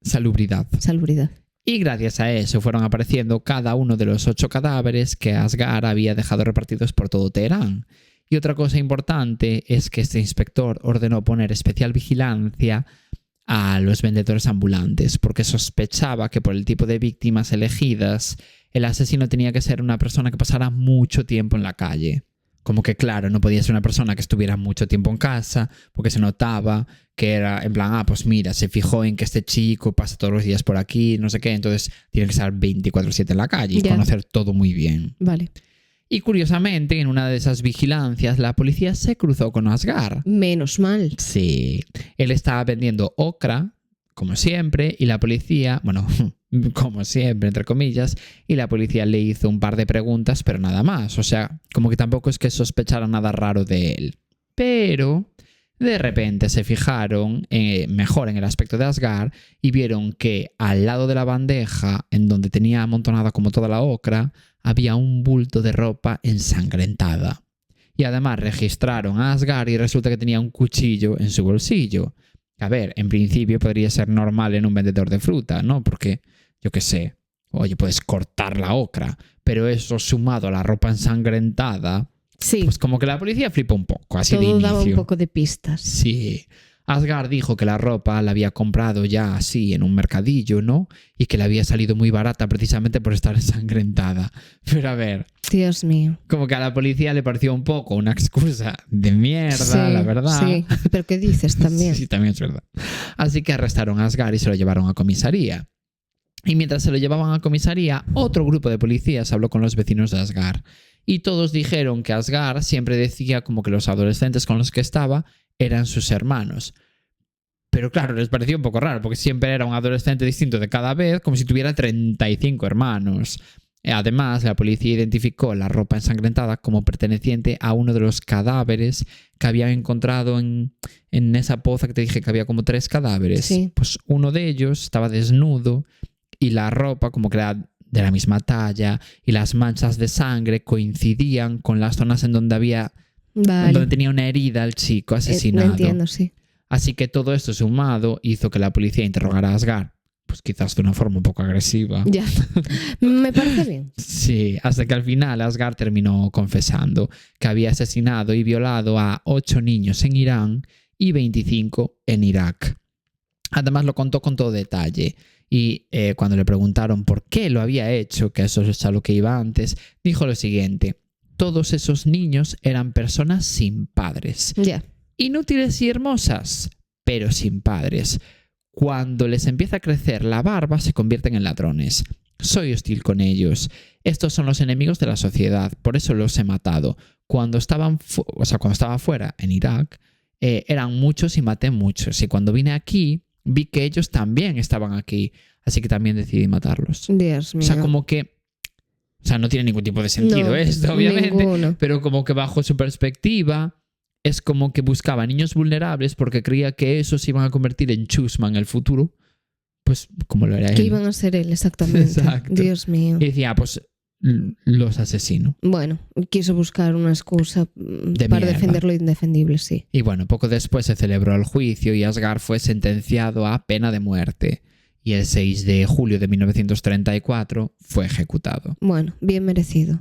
Salubridad. Salubridad. Y gracias a eso fueron apareciendo cada uno de los 8 cadáveres que Asghar había dejado repartidos por todo Teherán. Y otra cosa importante es que este inspector ordenó poner especial vigilancia a los vendedores ambulantes, porque sospechaba que por el tipo de víctimas elegidas, el asesino tenía que ser una persona que pasara mucho tiempo en la calle. Como que claro, no podía ser una persona que estuviera mucho tiempo en casa, porque se notaba que era en plan, pues mira, se fijó en que este chico pasa todos los días por aquí, no sé qué, entonces tiene que estar 24/7 en la calle y conocer todo muy bien. Vale. Y curiosamente, en una de esas vigilancias, la policía se cruzó con Asghar. Menos mal. Sí. Él estaba vendiendo ocra, como siempre, y la policía, bueno, como siempre, entre comillas, y la policía le hizo un par de preguntas, pero nada más. O sea, como que tampoco es que sospechara nada raro de él. Pero de repente se fijaron mejor en el aspecto de Asghar y vieron que al lado de la bandeja, en donde tenía amontonada como toda la ocra, había un bulto de ropa ensangrentada. Y además registraron a Asghar y resulta que tenía un cuchillo en su bolsillo. A ver, en principio podría ser normal en un vendedor de fruta, ¿no? Porque, yo qué sé, oye, puedes cortar la ocra, pero eso sumado a la ropa ensangrentada, sí, pues como que la policía flipa un poco, así todo de inicio. Daba un poco de pistas. Sí. Asghar dijo que la ropa la había comprado ya así en un mercadillo, ¿no? Y que le había salido muy barata precisamente por estar ensangrentada. Pero a ver... Dios mío. Como que a la policía le pareció un poco una excusa de mierda, sí, la verdad. Sí, pero ¿qué dices también? Sí, también es verdad. Así que arrestaron a Asghar y se lo llevaron a comisaría. Y mientras se lo llevaban a comisaría, otro grupo de policías habló con los vecinos de Asghar. Y todos dijeron que Asghar siempre decía como que los adolescentes con los que estaba eran sus hermanos. Pero claro, les pareció un poco raro, porque siempre era un adolescente distinto de cada vez, como si tuviera 35 hermanos. Además, la policía identificó la ropa ensangrentada como perteneciente a uno de los cadáveres que habían encontrado en esa poza que te dije que había como 3 cadáveres. Sí. Pues uno de ellos estaba desnudo y la ropa como que era de la misma talla y las manchas de sangre coincidían con las zonas en donde donde tenía una herida el chico asesinado. Lo entiendo, sí. Así que todo esto sumado hizo que la policía interrogara a Asghar, pues quizás de una forma un poco agresiva. Ya. Me parece bien. Sí, hasta que al final Asghar terminó confesando que había asesinado y violado a 8 niños en Irán y 25 en Irak. Además lo contó con todo detalle y cuando le preguntaron por qué lo había hecho, que eso es a lo que iba antes, dijo lo siguiente: todos esos niños eran personas sin padres. Ya. Inútiles y hermosas, pero sin padres. Cuando les empieza a crecer la barba, se convierten en ladrones. Soy hostil con ellos. Estos son los enemigos de la sociedad, por eso los he matado. Cuando estaba fuera, en Irak, eran muchos y maté muchos. Y cuando vine aquí, vi que ellos también estaban aquí. Así que también decidí matarlos. Dios mío. O sea, como que... O sea, no tiene ningún tipo de sentido esto, obviamente. Ninguno. Pero como que bajo su perspectiva... Es como que buscaba niños vulnerables porque creía que esos se iban a convertir en chusma en el futuro. Pues como lo era él. Que iban a ser él, exactamente. Exacto. Dios mío. Y decía, pues los asesino. Bueno, quiso buscar una excusa para defender lo indefendible, sí. Y bueno, poco después se celebró el juicio y Asghar fue sentenciado a pena de muerte. Y el 6 de julio de 1934 fue ejecutado. Bueno, bien merecido.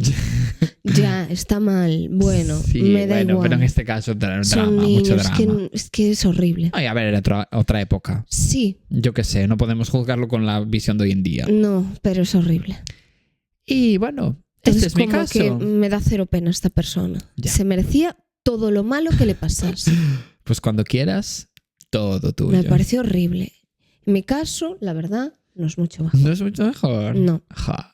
Ya, está mal. Bueno, sí, me da igual. Pero en este caso drama, Son niños, mucho drama. Es que es horrible. Ay, a ver, era otra época. Sí. Yo qué sé, no podemos juzgarlo con la visión de hoy en día. No, pero es horrible. Y bueno, entonces, este es mi caso. Que me da cero pena esta persona. Ya. Se merecía todo lo malo que le pasase. Pues cuando quieras, todo tuyo. Me pareció horrible. En mi caso, la verdad, no es mucho mejor. ¿No es mucho mejor? No. Ja.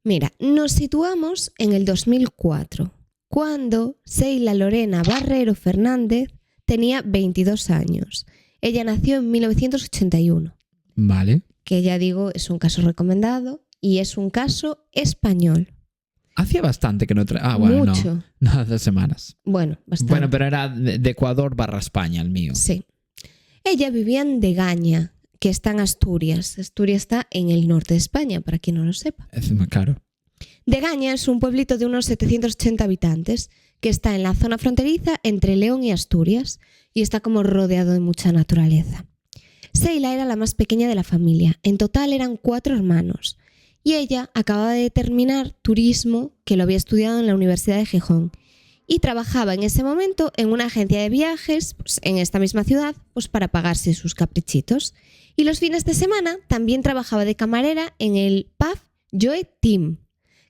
Mira, nos situamos en el 2004, cuando Seila Lorena Barrero Fernández tenía 22 años. Ella nació en 1981. Vale. Que ya digo, es un caso recomendado y es un caso español. Hacía bastante que no bueno, mucho. No, 2 semanas. Bueno, bastante. Bueno, pero era de Ecuador / España el mío. Sí. Ella vivía en Degaña, que está en Asturias. Asturias está en el norte de España, para quien no lo sepa. Es muy caro. Degaña es un pueblito de unos 780 habitantes que está en la zona fronteriza entre León y Asturias y está como rodeado de mucha naturaleza. Seila era la más pequeña de la familia. En total eran 4 hermanos. Y ella acababa de terminar turismo, que lo había estudiado en la Universidad de Gijón. Y trabajaba en ese momento en una agencia de viajes, pues, en esta misma ciudad, pues para pagarse sus caprichitos. Y los fines de semana también trabajaba de camarera en el pub Joe Team,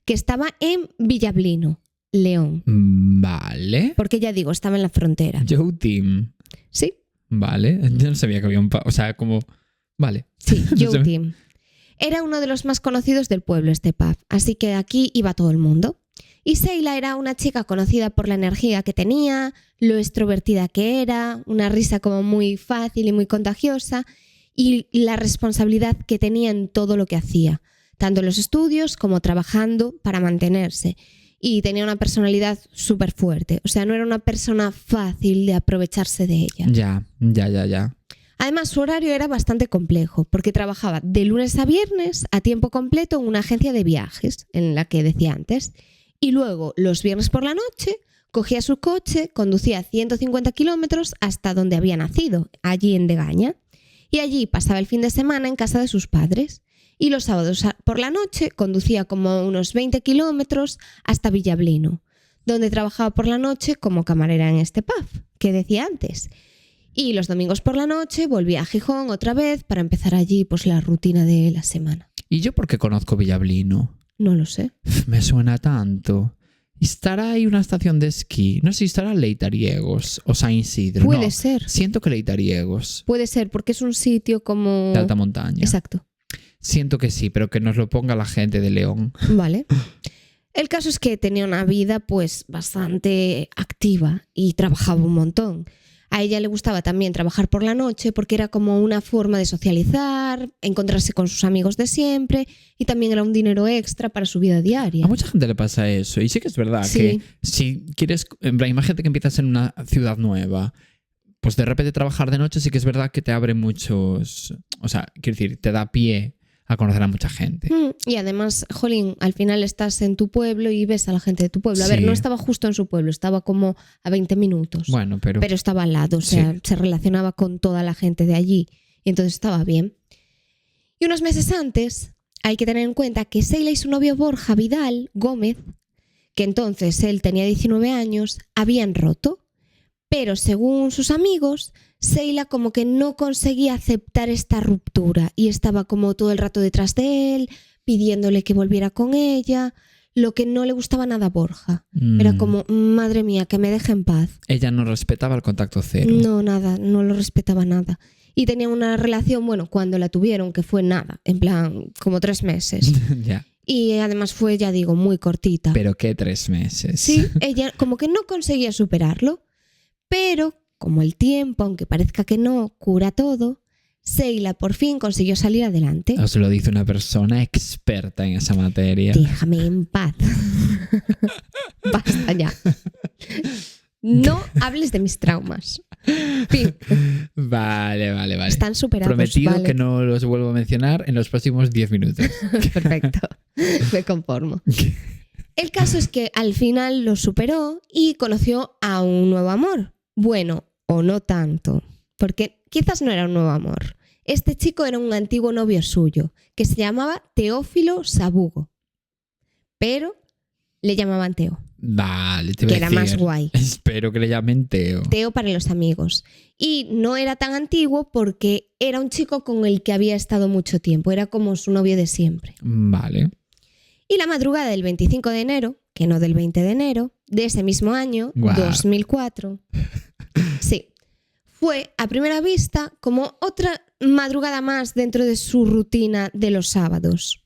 que estaba en Villablino, León. Vale. Porque ya digo, estaba en la frontera. Joe Team. Sí. Vale. Yo no sabía que había un pub. O sea, como... Vale. Sí, Joe Team. Era uno de los más conocidos del pueblo este pub, así que aquí iba todo el mundo. Y Seila era una chica conocida por la energía que tenía, lo extrovertida que era, una risa como muy fácil y muy contagiosa, y la responsabilidad que tenía en todo lo que hacía, tanto en los estudios como trabajando para mantenerse. Y tenía una personalidad súper fuerte, o sea, no era una persona fácil de aprovecharse de ella. Ya. Además, su horario era bastante complejo, porque trabajaba de lunes a viernes a tiempo completo en una agencia de viajes, en la que decía antes, y luego los viernes por la noche cogía su coche, conducía 150 kilómetros hasta donde había nacido, allí en Degaña, y allí pasaba el fin de semana en casa de sus padres. Y los sábados por la noche conducía como unos 20 kilómetros hasta Villablino, donde trabajaba por la noche como camarera en este pub, que decía antes. Y los domingos por la noche volvía a Gijón otra vez para empezar allí pues la rutina de la semana. ¿Y yo por qué conozco Villablino? No lo sé. Me suena tanto. ¿Estará ahí una estación de esquí? No sé si estará Leitariegos o San Isidro. Puede ser. Siento que Leitariegos. Puede ser, porque es un sitio como... de alta montaña. Exacto. Siento que sí, pero que nos lo ponga la gente de León. Vale. El caso es que tenía una vida pues bastante activa y trabajaba un montón. A ella le gustaba también trabajar por la noche porque era como una forma de socializar, encontrarse con sus amigos de siempre y también era un dinero extra para su vida diaria. A mucha gente le pasa eso. Y sí que es verdad que si quieres, en plan, imagínate que empiezas en una ciudad nueva, pues de repente trabajar de noche sí que es verdad que te abre muchos... O sea, quiero decir, te da pie a conocer a mucha gente. Y además, jolín, al final estás en tu pueblo y ves a la gente de tu pueblo. A ver, no estaba justo en su pueblo, estaba como a 20 minutos. Bueno, pero estaba al lado, o sea, se relacionaba con toda la gente de allí y entonces estaba bien. Y unos meses antes, hay que tener en cuenta que Sheila y su novio Borja Vidal Gómez, que entonces él tenía 19 años, habían roto. Pero según sus amigos, Sheila como que no conseguía aceptar esta ruptura y estaba como todo el rato detrás de él, pidiéndole que volviera con ella, lo que no le gustaba nada a Borja. Era como, madre mía, que me deje en paz. Ella no respetaba el contacto cero. No, nada, no lo respetaba nada. Y tenían una relación, bueno, cuando la tuvieron, que fue nada, en plan, como 3 meses. Ya. Y además fue, ya digo, muy cortita. ¿Pero qué 3 meses? Sí, ella como que no conseguía superarlo. Pero, como el tiempo, aunque parezca que no, cura todo, Sheila por fin consiguió salir adelante. Os lo dice una persona experta en esa materia. Déjame en paz. Basta ya. No hables de mis traumas. Fin. Vale. Están superados. Prometido vale. que no los vuelvo a mencionar en los próximos 10 minutos. Perfecto. Me conformo. El caso es que al final lo superó y conoció a un nuevo amor. Bueno, o no tanto, porque quizás no era un nuevo amor. Este chico era un antiguo novio suyo, que se llamaba Teófilo Sabugo. Pero le llamaban Teo. Vale, te voy que a era decir. más guay. Espero que le llamen Teo. Teo para los amigos. Y no era tan antiguo porque era un chico con el que había estado mucho tiempo. Era como su novio de siempre. Vale. Y la madrugada del 25 de enero, que no del 20 de enero, de ese mismo año, Guau. 2004, sí, fue a primera vista como otra madrugada más dentro de su rutina de los sábados.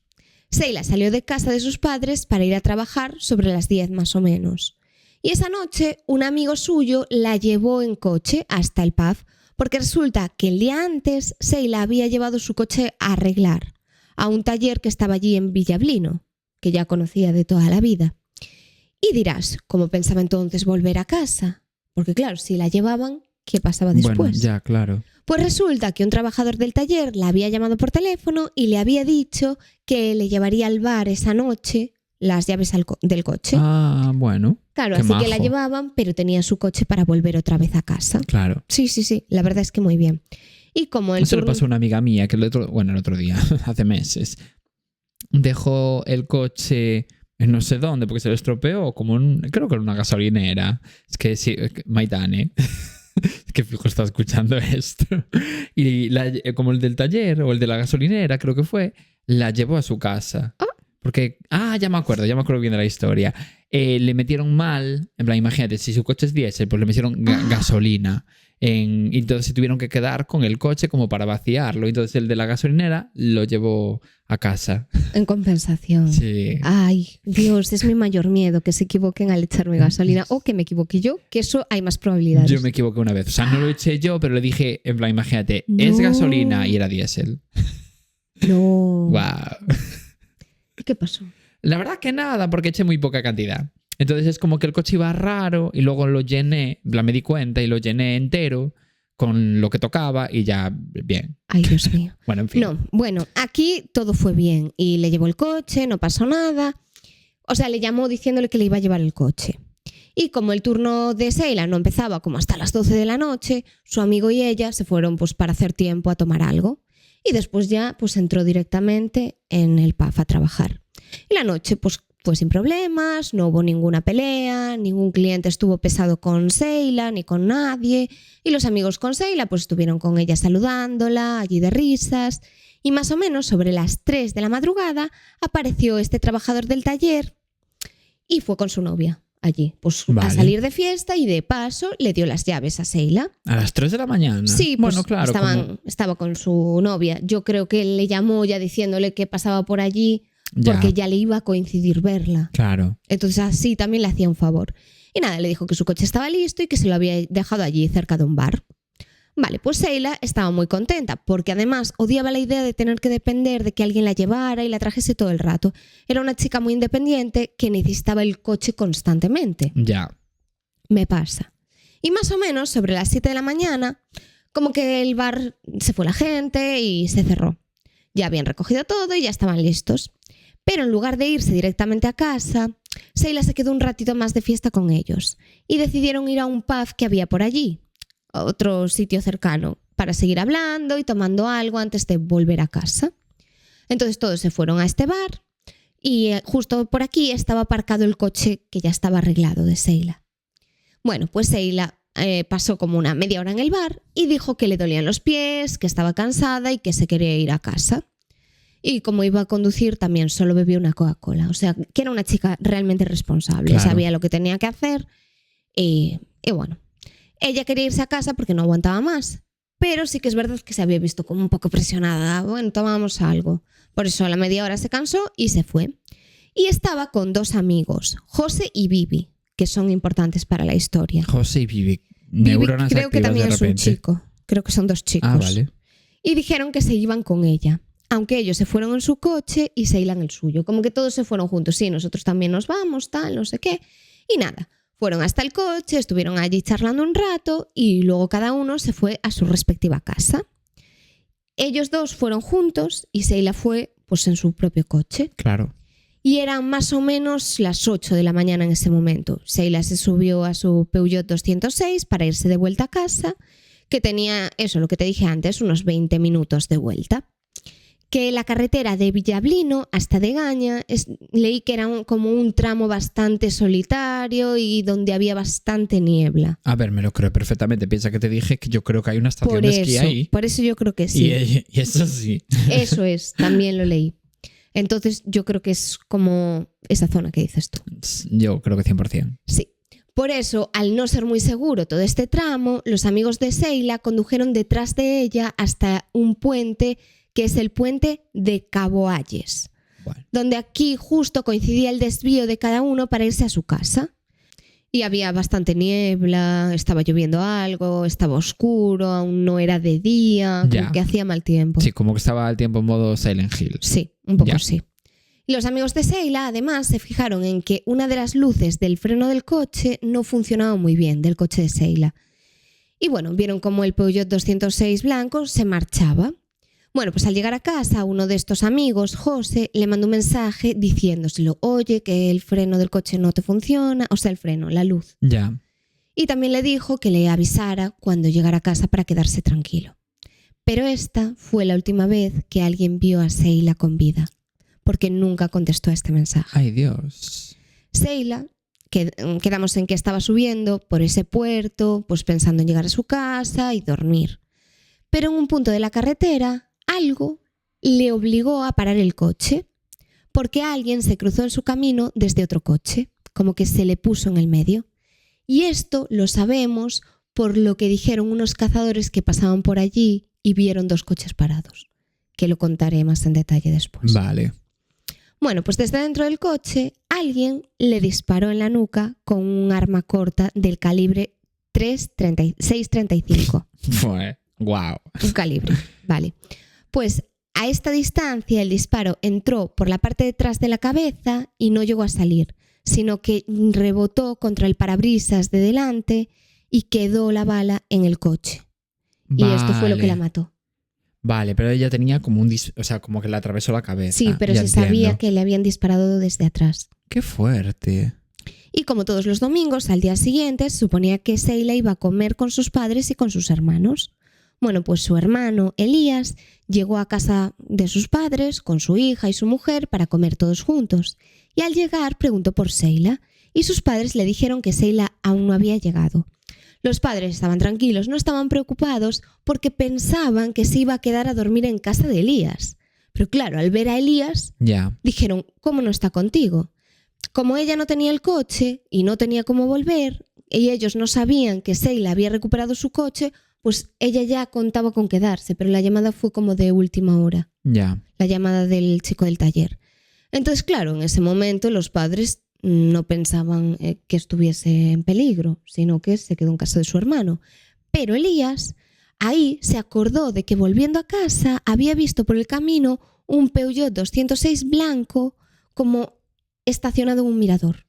Sheila salió de casa de sus padres para ir a trabajar sobre las 10 más o menos. Y esa noche un amigo suyo la llevó en coche hasta el pub, porque resulta que el día antes Sheila había llevado su coche a arreglar a un taller que estaba allí en Villablino, que ya conocía de toda la vida. Y dirás, ¿cómo pensaba entonces volver a casa? Porque claro, si la llevaban, ¿qué pasaba después? Bueno, ya, claro. Pues resulta que un trabajador del taller la había llamado por teléfono y le había dicho que le llevaría al bar esa noche las llaves del coche. Ah, bueno. Claro, qué así que la majo. llevaban, pero tenía su coche para volver otra vez a casa. Claro. Sí, la verdad es que muy bien. Y como el Eso le turno- pasó a una amiga mía que el otro día, hace meses, dejó el coche en no sé dónde porque se lo estropeó, creo que era una gasolinera. Es que sí, Maitane, que fijo está escuchando esto. Y como el del taller o el de la gasolinera, creo que fue, la llevó a su casa. Porque, ya me acuerdo bien de la historia. Le metieron mal, en plan, imagínate, si su coche es diésel, pues le metieron gasolina. Y entonces se tuvieron que quedar con el coche como para vaciarlo. Entonces el de la gasolinera lo llevó a casa. En compensación. Sí. Ay, Dios, es mi mayor miedo, que se equivoquen al echarme gasolina o que me equivoque yo, que eso hay más probabilidades. Yo me equivoqué una vez. O sea, no lo eché yo, pero le dije, en plan, imagínate, No. es gasolina y era diésel. No. Wow. ¿Qué pasó? La verdad que nada, porque eché muy poca cantidad. Entonces es como que el coche iba raro y luego lo llené, en plan, me di cuenta y lo llené entero con lo que tocaba y ya bien. Ay, Dios mío. Bueno, en fin. No, bueno, aquí todo fue bien y le llevó el coche, no pasó nada. O sea, le llamó diciéndole que le iba a llevar el coche. Y como el turno de Sheila no empezaba como hasta las 12 de la noche, su amigo y ella se fueron pues para hacer tiempo a tomar algo. Y después ya pues entró directamente en el pub a trabajar. Y la noche pues fue sin problemas, no hubo ninguna pelea, ningún cliente estuvo pesado con Sheila ni con nadie. Y los amigos con Sheila pues estuvieron con ella saludándola, allí de risas. Y más o menos sobre las 3 de la madrugada apareció este trabajador del taller y fue con su novia allí, pues Vale. a salir de fiesta y de paso le dio las llaves a Sheila. A las 3 de la mañana. Sí, pues bueno, claro. estaba con su novia. Yo creo que le llamó ya diciéndole que pasaba por allí Ya. porque ya le iba a coincidir verla. Claro. Entonces así también le hacía un favor. Y nada, le dijo que su coche estaba listo y que se lo había dejado allí cerca de un bar. Vale, pues Sheila estaba muy contenta porque además odiaba la idea de tener que depender de que alguien la llevara y la trajese todo el rato. Era una chica muy independiente que necesitaba el coche constantemente. Ya. Me pasa. Y más o menos sobre las 7 de la mañana, como que el bar se fue la gente y se cerró. Ya habían recogido todo y ya estaban listos. Pero en lugar de irse directamente a casa, Sheila se quedó un ratito más de fiesta con ellos y decidieron ir a un pub que había por allí, otro sitio cercano, para seguir hablando y tomando algo antes de volver a casa. Entonces todos se fueron a este bar y justo por aquí estaba aparcado el coche que ya estaba arreglado de Sheila. Bueno, pues Sheila pasó como una media hora en el bar y dijo que le dolían los pies, que estaba cansada y que se quería ir a casa. Y como iba a conducir, también solo bebió una Coca-Cola. O sea, que era una chica realmente responsable. Claro. Sabía lo que tenía que hacer. Y bueno, ella quería irse a casa porque no aguantaba más. Pero sí que es verdad que se había visto como un poco presionada. Bueno, tomamos algo. Por eso a la media hora se cansó y se fue. Y estaba con 2 amigos, José y Vivi, que son importantes para la historia. José y Vivi. Vivi Neuronas creo que activas también de es un repente. chico. Creo que son 2 chicos. Ah, vale. Y dijeron que se iban con ella. Aunque ellos se fueron en su coche y Sheila en el suyo. Como que todos se fueron juntos. Sí, nosotros también nos vamos, tal, no sé qué. Y nada, fueron hasta el coche, estuvieron allí charlando un rato y luego cada uno se fue a su respectiva casa. Ellos 2 fueron juntos y Sheila fue pues en su propio coche. Claro. Y eran más o menos las 8 de la mañana en ese momento. Sheila se subió a su Peugeot 206 para irse de vuelta a casa, que tenía eso, lo que te dije antes, unos 20 minutos de vuelta. Que la carretera de Villablino hasta Degaña, leí que era como un tramo bastante solitario y donde había bastante niebla. A ver, me lo creo perfectamente. Piensa que te dije que yo creo que hay una estación de esquí ahí. Por eso yo creo que sí. Y eso sí. Eso es, también lo leí. Entonces yo creo que es como esa zona que dices tú. Yo creo que 100%. Sí. Por eso, al no ser muy seguro todo este tramo, los amigos de Sheila condujeron detrás de ella hasta un puente que es el puente de Caboalles, Bueno. donde aquí justo coincidía el desvío de cada uno para irse a su casa. Y había bastante niebla, estaba lloviendo algo, estaba oscuro, aún no era de día, Ya. como que hacía mal tiempo. Sí, como que estaba el tiempo en modo Silent Hill. Sí, un poco Ya. sí. Y los amigos de Sheila además se fijaron en que una de las luces del freno del coche no funcionaba muy bien, del coche de Sheila. Y bueno, vieron como el Peugeot 206 blanco se marchaba. Bueno, pues al llegar a casa, uno de estos amigos, José, le mandó un mensaje diciéndoselo: oye, que el freno del coche no te funciona, o sea, el freno, la luz. Ya. Y también le dijo que le avisara cuando llegara a casa para quedarse tranquilo. Pero esta fue la última vez que alguien vio a Sheila con vida, porque nunca contestó a este mensaje. Ay, Dios. Sheila, quedamos en que estaba subiendo por ese puerto, pues pensando en llegar a su casa y dormir. Pero en un punto de la carretera, algo le obligó a parar el coche, porque alguien se cruzó en su camino desde otro coche, como que se le puso en el medio. Y esto lo sabemos por lo que dijeron unos cazadores que pasaban por allí y vieron 2 coches parados, que lo contaré más en detalle después. Vale. Bueno, pues desde dentro del coche alguien le disparó en la nuca con un arma corta del calibre 6.35. Wow. Un calibre, vale. Pues a esta distancia el disparo entró por la parte de atrás de la cabeza y no llegó a salir, sino que rebotó contra el parabrisas de delante y quedó la bala en el coche. Y esto fue lo que la mató. Vale, pero ella tenía como o sea, como que le atravesó la cabeza. Sí, pero Ya se sabía entiendo. que le habían disparado desde atrás. Qué fuerte. Y como todos los domingos, al día siguiente, se suponía que Sheila iba a comer con sus padres y con sus hermanos. Bueno, pues su hermano, Elías, llegó a casa de sus padres con su hija y su mujer para comer todos juntos. Y al llegar preguntó por Sheila y sus padres le dijeron que Sheila aún no había llegado. Los padres estaban tranquilos, no estaban preocupados porque pensaban que se iba a quedar a dormir en casa de Elías. Pero claro, al ver a Elías, Ya. dijeron: ¿cómo no está contigo? Como ella no tenía el coche y no tenía cómo volver, y ellos no sabían que Sheila había recuperado su coche, pues ella ya contaba con quedarse, pero la llamada fue como de última hora, Ya. la llamada del chico del taller. Entonces, claro, en ese momento los padres no pensaban que estuviese en peligro, sino que se quedó en casa de su hermano. Pero Elías ahí se acordó de que volviendo a casa había visto por el camino un Peugeot 206 blanco como estacionado en un mirador.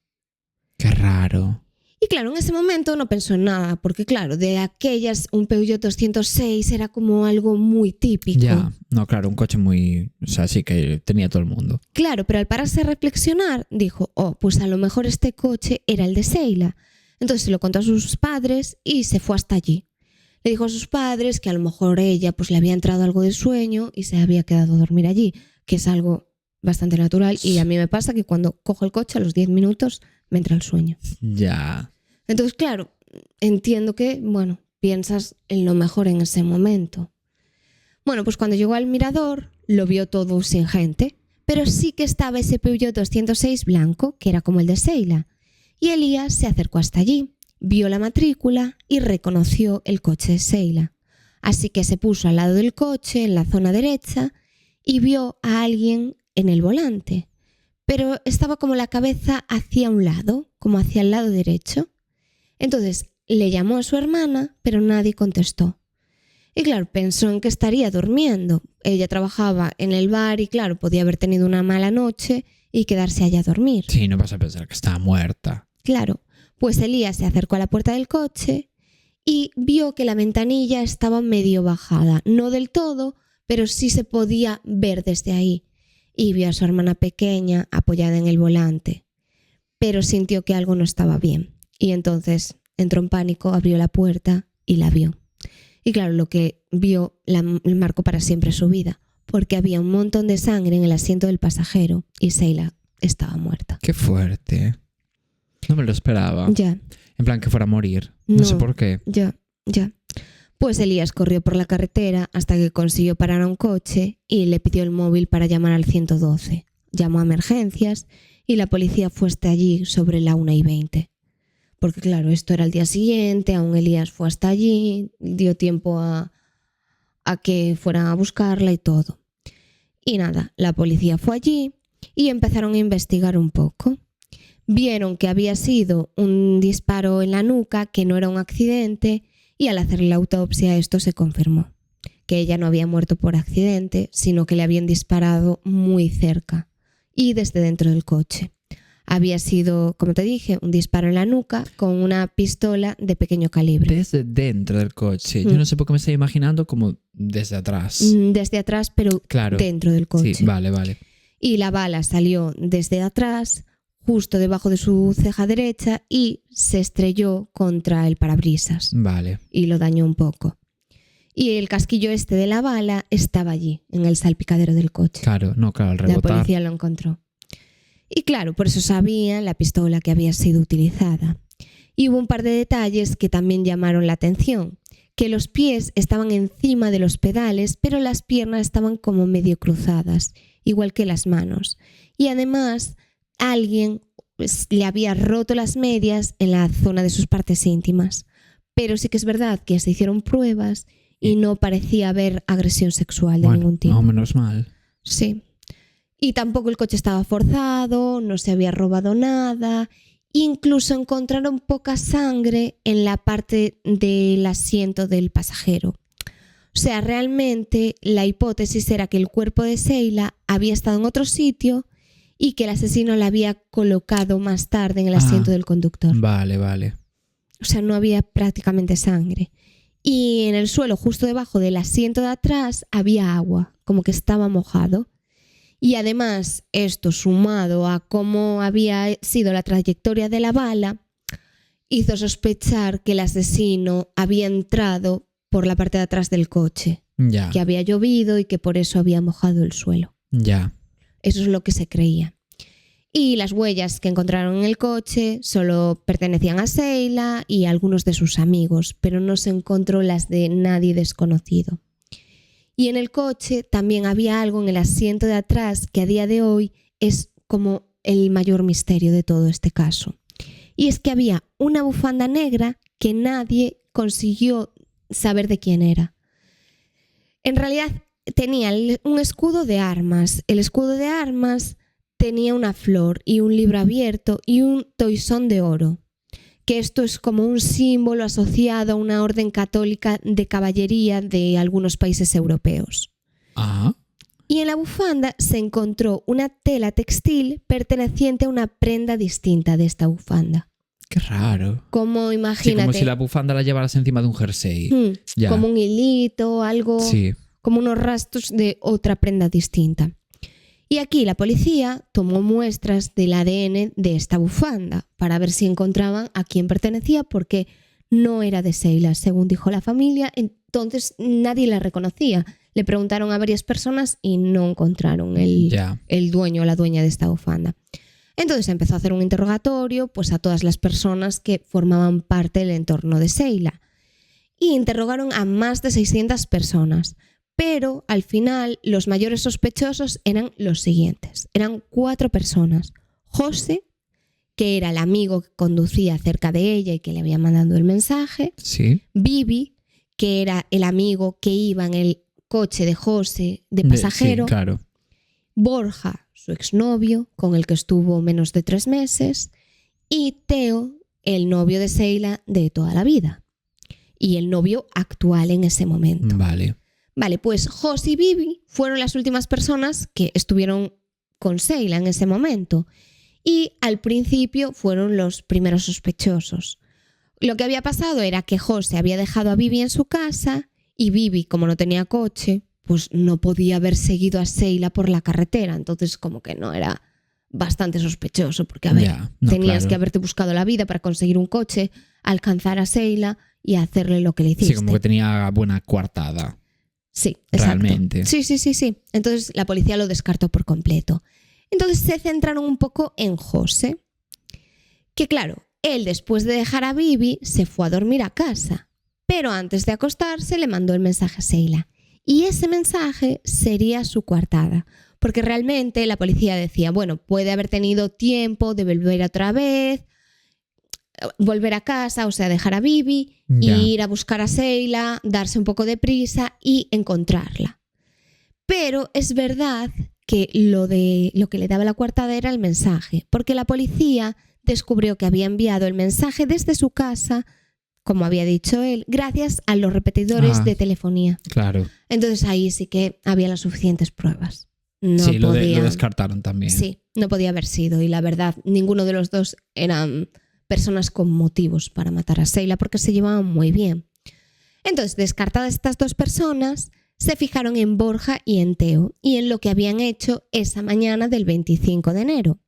Qué raro. Y claro, en ese momento no pensó en nada, porque claro, de aquellas un Peugeot 206 era como algo muy típico. Ya, no, claro, un coche muy... O sea, sí que tenía todo el mundo. Claro, pero al pararse a reflexionar, dijo, pues a lo mejor este coche era el de Sheila. Entonces se lo contó a sus padres y se fue hasta allí. Le dijo a sus padres que a lo mejor ella pues le había entrado algo de sueño y se había quedado a dormir allí, que es algo bastante natural, y a mí me pasa que cuando cojo el coche a los 10 minutos me entra el sueño. Ya. Entonces, claro, entiendo que, bueno, piensas en lo mejor en ese momento. Bueno, pues cuando llegó al mirador, lo vio todo sin gente, pero sí que estaba ese Peugeot 206 blanco, que era como el de Sheila. Y Elías se acercó hasta allí, vio la matrícula y reconoció el coche de Sheila. Así que se puso al lado del coche, en la zona derecha, y vio a alguien en el volante. Pero estaba como la cabeza hacia un lado, como hacia el lado derecho. Entonces le llamó a su hermana, pero nadie contestó. Y claro, pensó en que estaría durmiendo. Ella trabajaba en el bar y claro, podía haber tenido una mala noche y quedarse allá a dormir. Sí, no vas a pensar que estaba muerta. Claro, pues Elías se acercó a la puerta del coche y vio que la ventanilla estaba medio bajada. No del todo, pero sí se podía ver desde ahí. Y vio a su hermana pequeña apoyada en el volante. Pero sintió que algo no estaba bien. Y entonces entró en pánico, abrió la puerta y la vio. Y claro, lo que vio la marcó para siempre su vida, porque había un montón de sangre en el asiento del pasajero y Sheila estaba muerta. Qué fuerte. No me lo esperaba. Ya. En plan que fuera a morir. No sé por qué. Ya. Pues Elías corrió por la carretera hasta que consiguió parar a un coche y le pidió el móvil para llamar al 112. Llamó a emergencias y la policía fue hasta allí sobre la 1:20. Porque claro, esto era el día siguiente, aún Elías fue hasta allí, dio tiempo a que fueran a buscarla y todo. Y nada, la policía fue allí y empezaron a investigar un poco. Vieron que había sido un disparo en la nuca, que no era un accidente, y al hacer la autopsia esto se confirmó, que ella no había muerto por accidente, sino que le habían disparado muy cerca y desde dentro del coche. Había sido, como te dije, un disparo en la nuca con una pistola de pequeño calibre. Desde dentro del coche. Yo no sé por qué me estoy imaginando como desde atrás. Desde atrás, pero claro, dentro del coche. Sí, vale. Y la bala salió desde atrás, justo debajo de su ceja derecha, y se estrelló contra el parabrisas. Vale. Y lo dañó un poco. Y el casquillo este de la bala estaba allí, en el salpicadero del coche. Claro, al rebotar. La policía lo encontró. Y claro, por eso sabían la pistola que había sido utilizada. Y hubo un par de detalles que también llamaron la atención. Que los pies estaban encima de los pedales, pero las piernas estaban como medio cruzadas, igual que las manos. Y además, alguien le había roto las medias en la zona de sus partes íntimas. Pero sí que es verdad que se hicieron pruebas y no parecía haber agresión sexual de ningún tipo. No, menos mal. Sí. Y tampoco el coche estaba forzado, no se había robado nada. Incluso encontraron poca sangre en la parte del asiento del pasajero. O sea, realmente la hipótesis era que el cuerpo de Sheila había estado en otro sitio y que el asesino la había colocado más tarde en el asiento del conductor. Vale. O sea, no había prácticamente sangre. Y en el suelo, justo debajo del asiento de atrás, había agua, como que estaba mojado. Y además, esto sumado a cómo había sido la trayectoria de la bala, hizo sospechar que el asesino había entrado por la parte de atrás del coche. Ya. Que había llovido y que por eso había mojado el suelo. Ya. Eso es lo que se creía. Y las huellas que encontraron en el coche solo pertenecían a Sheila y a algunos de sus amigos, pero no se encontró las de nadie desconocido. Y en el coche también había algo en el asiento de atrás que a día de hoy es como el mayor misterio de todo este caso. Y es que había una bufanda negra que nadie consiguió saber de quién era. En realidad tenía un escudo de armas. El escudo de armas tenía una flor y un libro abierto y un toisón de oro, que esto es como un símbolo asociado a una orden católica de caballería de algunos países europeos. Ah, Y en la bufanda se encontró una tela textil perteneciente a una prenda distinta de esta bufanda. qué raro. Como Sí, imagínate, como si la bufanda la llevaras encima de un jersey. Ya. como un hilito, algo, Sí. como unos rastros de otra prenda distinta. Y aquí la policía tomó muestras del ADN de esta bufanda para ver si encontraban a quién pertenecía, porque no era de Sheila, según dijo la familia, entonces nadie la reconocía. Le preguntaron a varias personas y no encontraron Ya. el dueño o la dueña de esta bufanda. Entonces empezó a hacer un interrogatorio pues, a todas las personas que formaban parte del entorno de Sheila. Y interrogaron a más de 600 personas. Pero al final los mayores sospechosos eran los siguientes. Eran 4 personas. José, que era el amigo que conducía cerca de ella y que le había mandado el mensaje. Sí. Bibi, que era el amigo que iba en el coche de José de pasajero. Sí, claro. Borja, su exnovio, con el que estuvo menos de 3 meses. Y Teo, el novio de Sheila de toda la vida. Y el novio actual en ese momento. Vale. Vale, pues José y Bibi fueron las últimas personas que estuvieron con Sheila en ese momento. Y al principio fueron los primeros sospechosos. Lo que había pasado era que José había dejado a Bibi en su casa y Bibi, como no tenía coche, pues no podía haber seguido a Sheila por la carretera. Entonces como que no era bastante sospechoso porque, a ver, Ya, no, tenías claro. que haberte buscado la vida para conseguir un coche, alcanzar a Sheila y hacerle lo que le hiciste. Sí, como que tenía buena coartada. Sí, exacto. Realmente. Sí. Entonces la policía lo descartó por completo. Entonces se centraron un poco en José, que claro, él después de dejar a Bibi se fue a dormir a casa, pero antes de acostarse le mandó el mensaje a Sheila. Y ese mensaje sería su coartada, porque realmente la policía decía, bueno, puede haber tenido tiempo de volver otra vez, volver a casa, o sea, dejar a Bibi, Ya. ir a buscar a Sheila, darse un poco de prisa y encontrarla. Pero es verdad que lo que le daba la coartada era el mensaje, porque la policía descubrió que había enviado el mensaje desde su casa, como había dicho él, gracias a los repetidores de telefonía. Claro. Entonces ahí sí que había las suficientes pruebas. No Sí, lo podía, descartaron también. sí, no podía haber sido. Y la verdad, ninguno de los dos eran personas con motivos para matar a Sheila porque se llevaban muy bien. Entonces, descartadas estas 2 personas, se fijaron en Borja y en Teo y en lo que habían hecho esa mañana del 25 de enero.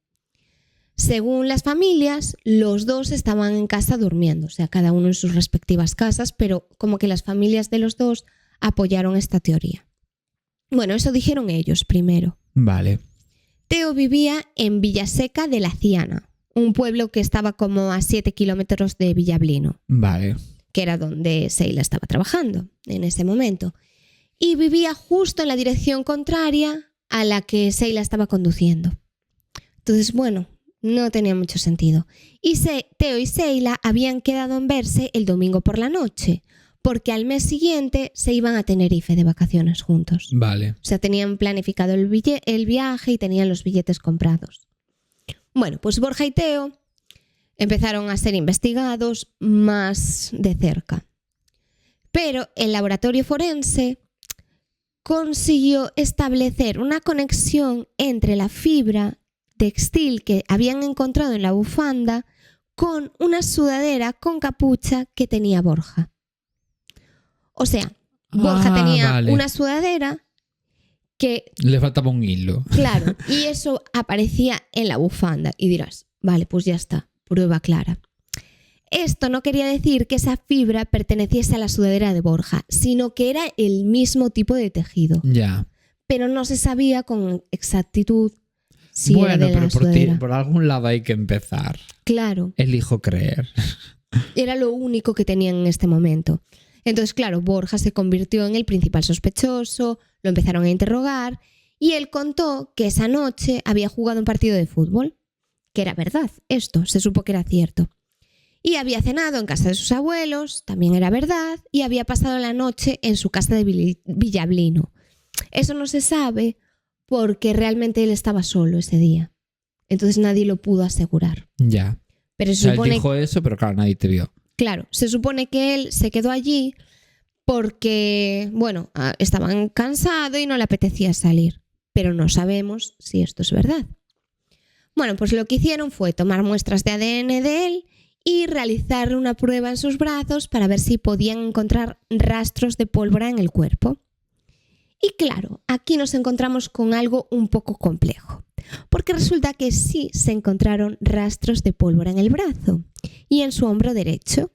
Según las familias, los 2 estaban en casa durmiendo, o sea, cada uno en sus respectivas casas, pero como que las familias de los 2 apoyaron esta teoría. Bueno, eso dijeron ellos primero. Vale. Teo vivía en Villaseca de la Ciana, un pueblo que estaba como a 7 kilómetros de Villablino, Vale. que era donde Sheila estaba trabajando en ese momento. Y vivía justo en la dirección contraria a la que Sheila estaba conduciendo. Entonces, bueno, no tenía mucho sentido. Y Teo y Sheila habían quedado en verse el domingo por la noche, porque al mes siguiente se iban a Tenerife de vacaciones juntos. Vale. O sea, tenían planificado el viaje y tenían los billetes comprados. Bueno, pues Borja y Teo empezaron a ser investigados más de cerca. Pero el laboratorio forense consiguió establecer una conexión entre la fibra textil que habían encontrado en la bufanda con una sudadera con capucha que tenía Borja. O sea, Borja tenía vale. una sudadera que, Le faltaba un hilo. claro, y eso aparecía en la bufanda. Y dirás, vale, pues ya está, prueba clara. Esto no quería decir que esa fibra perteneciese a la sudadera de Borja, sino que era el mismo tipo de tejido. Ya. Pero no se sabía con exactitud si Bueno, era de pero la sudadera. por algún lado hay que empezar. Claro, Elijo creer. era lo único que tenían en este momento. Entonces, claro, Borja se convirtió en el principal sospechoso, lo empezaron a interrogar y él contó que esa noche había jugado un partido de fútbol, que era verdad, esto, se supo que era cierto. Y había cenado en casa de sus abuelos, también era verdad, y había pasado la noche en su casa de Villablino. Eso no se sabe porque realmente él estaba solo ese día. entonces nadie lo pudo asegurar. Ya. Pero O se sea, él supone, dijo eso, pero claro, nadie te vio. claro, se supone que él se quedó allí porque, bueno, estaban cansados y no le apetecía salir. Pero no sabemos si esto es verdad. Bueno, pues lo que hicieron fue tomar muestras de ADN de él y realizarle una prueba en sus brazos para ver si podían encontrar rastros de pólvora en el cuerpo. Y claro, aquí nos encontramos con algo un poco complejo, porque resulta que sí se encontraron rastros de pólvora en el brazo y en su hombro derecho.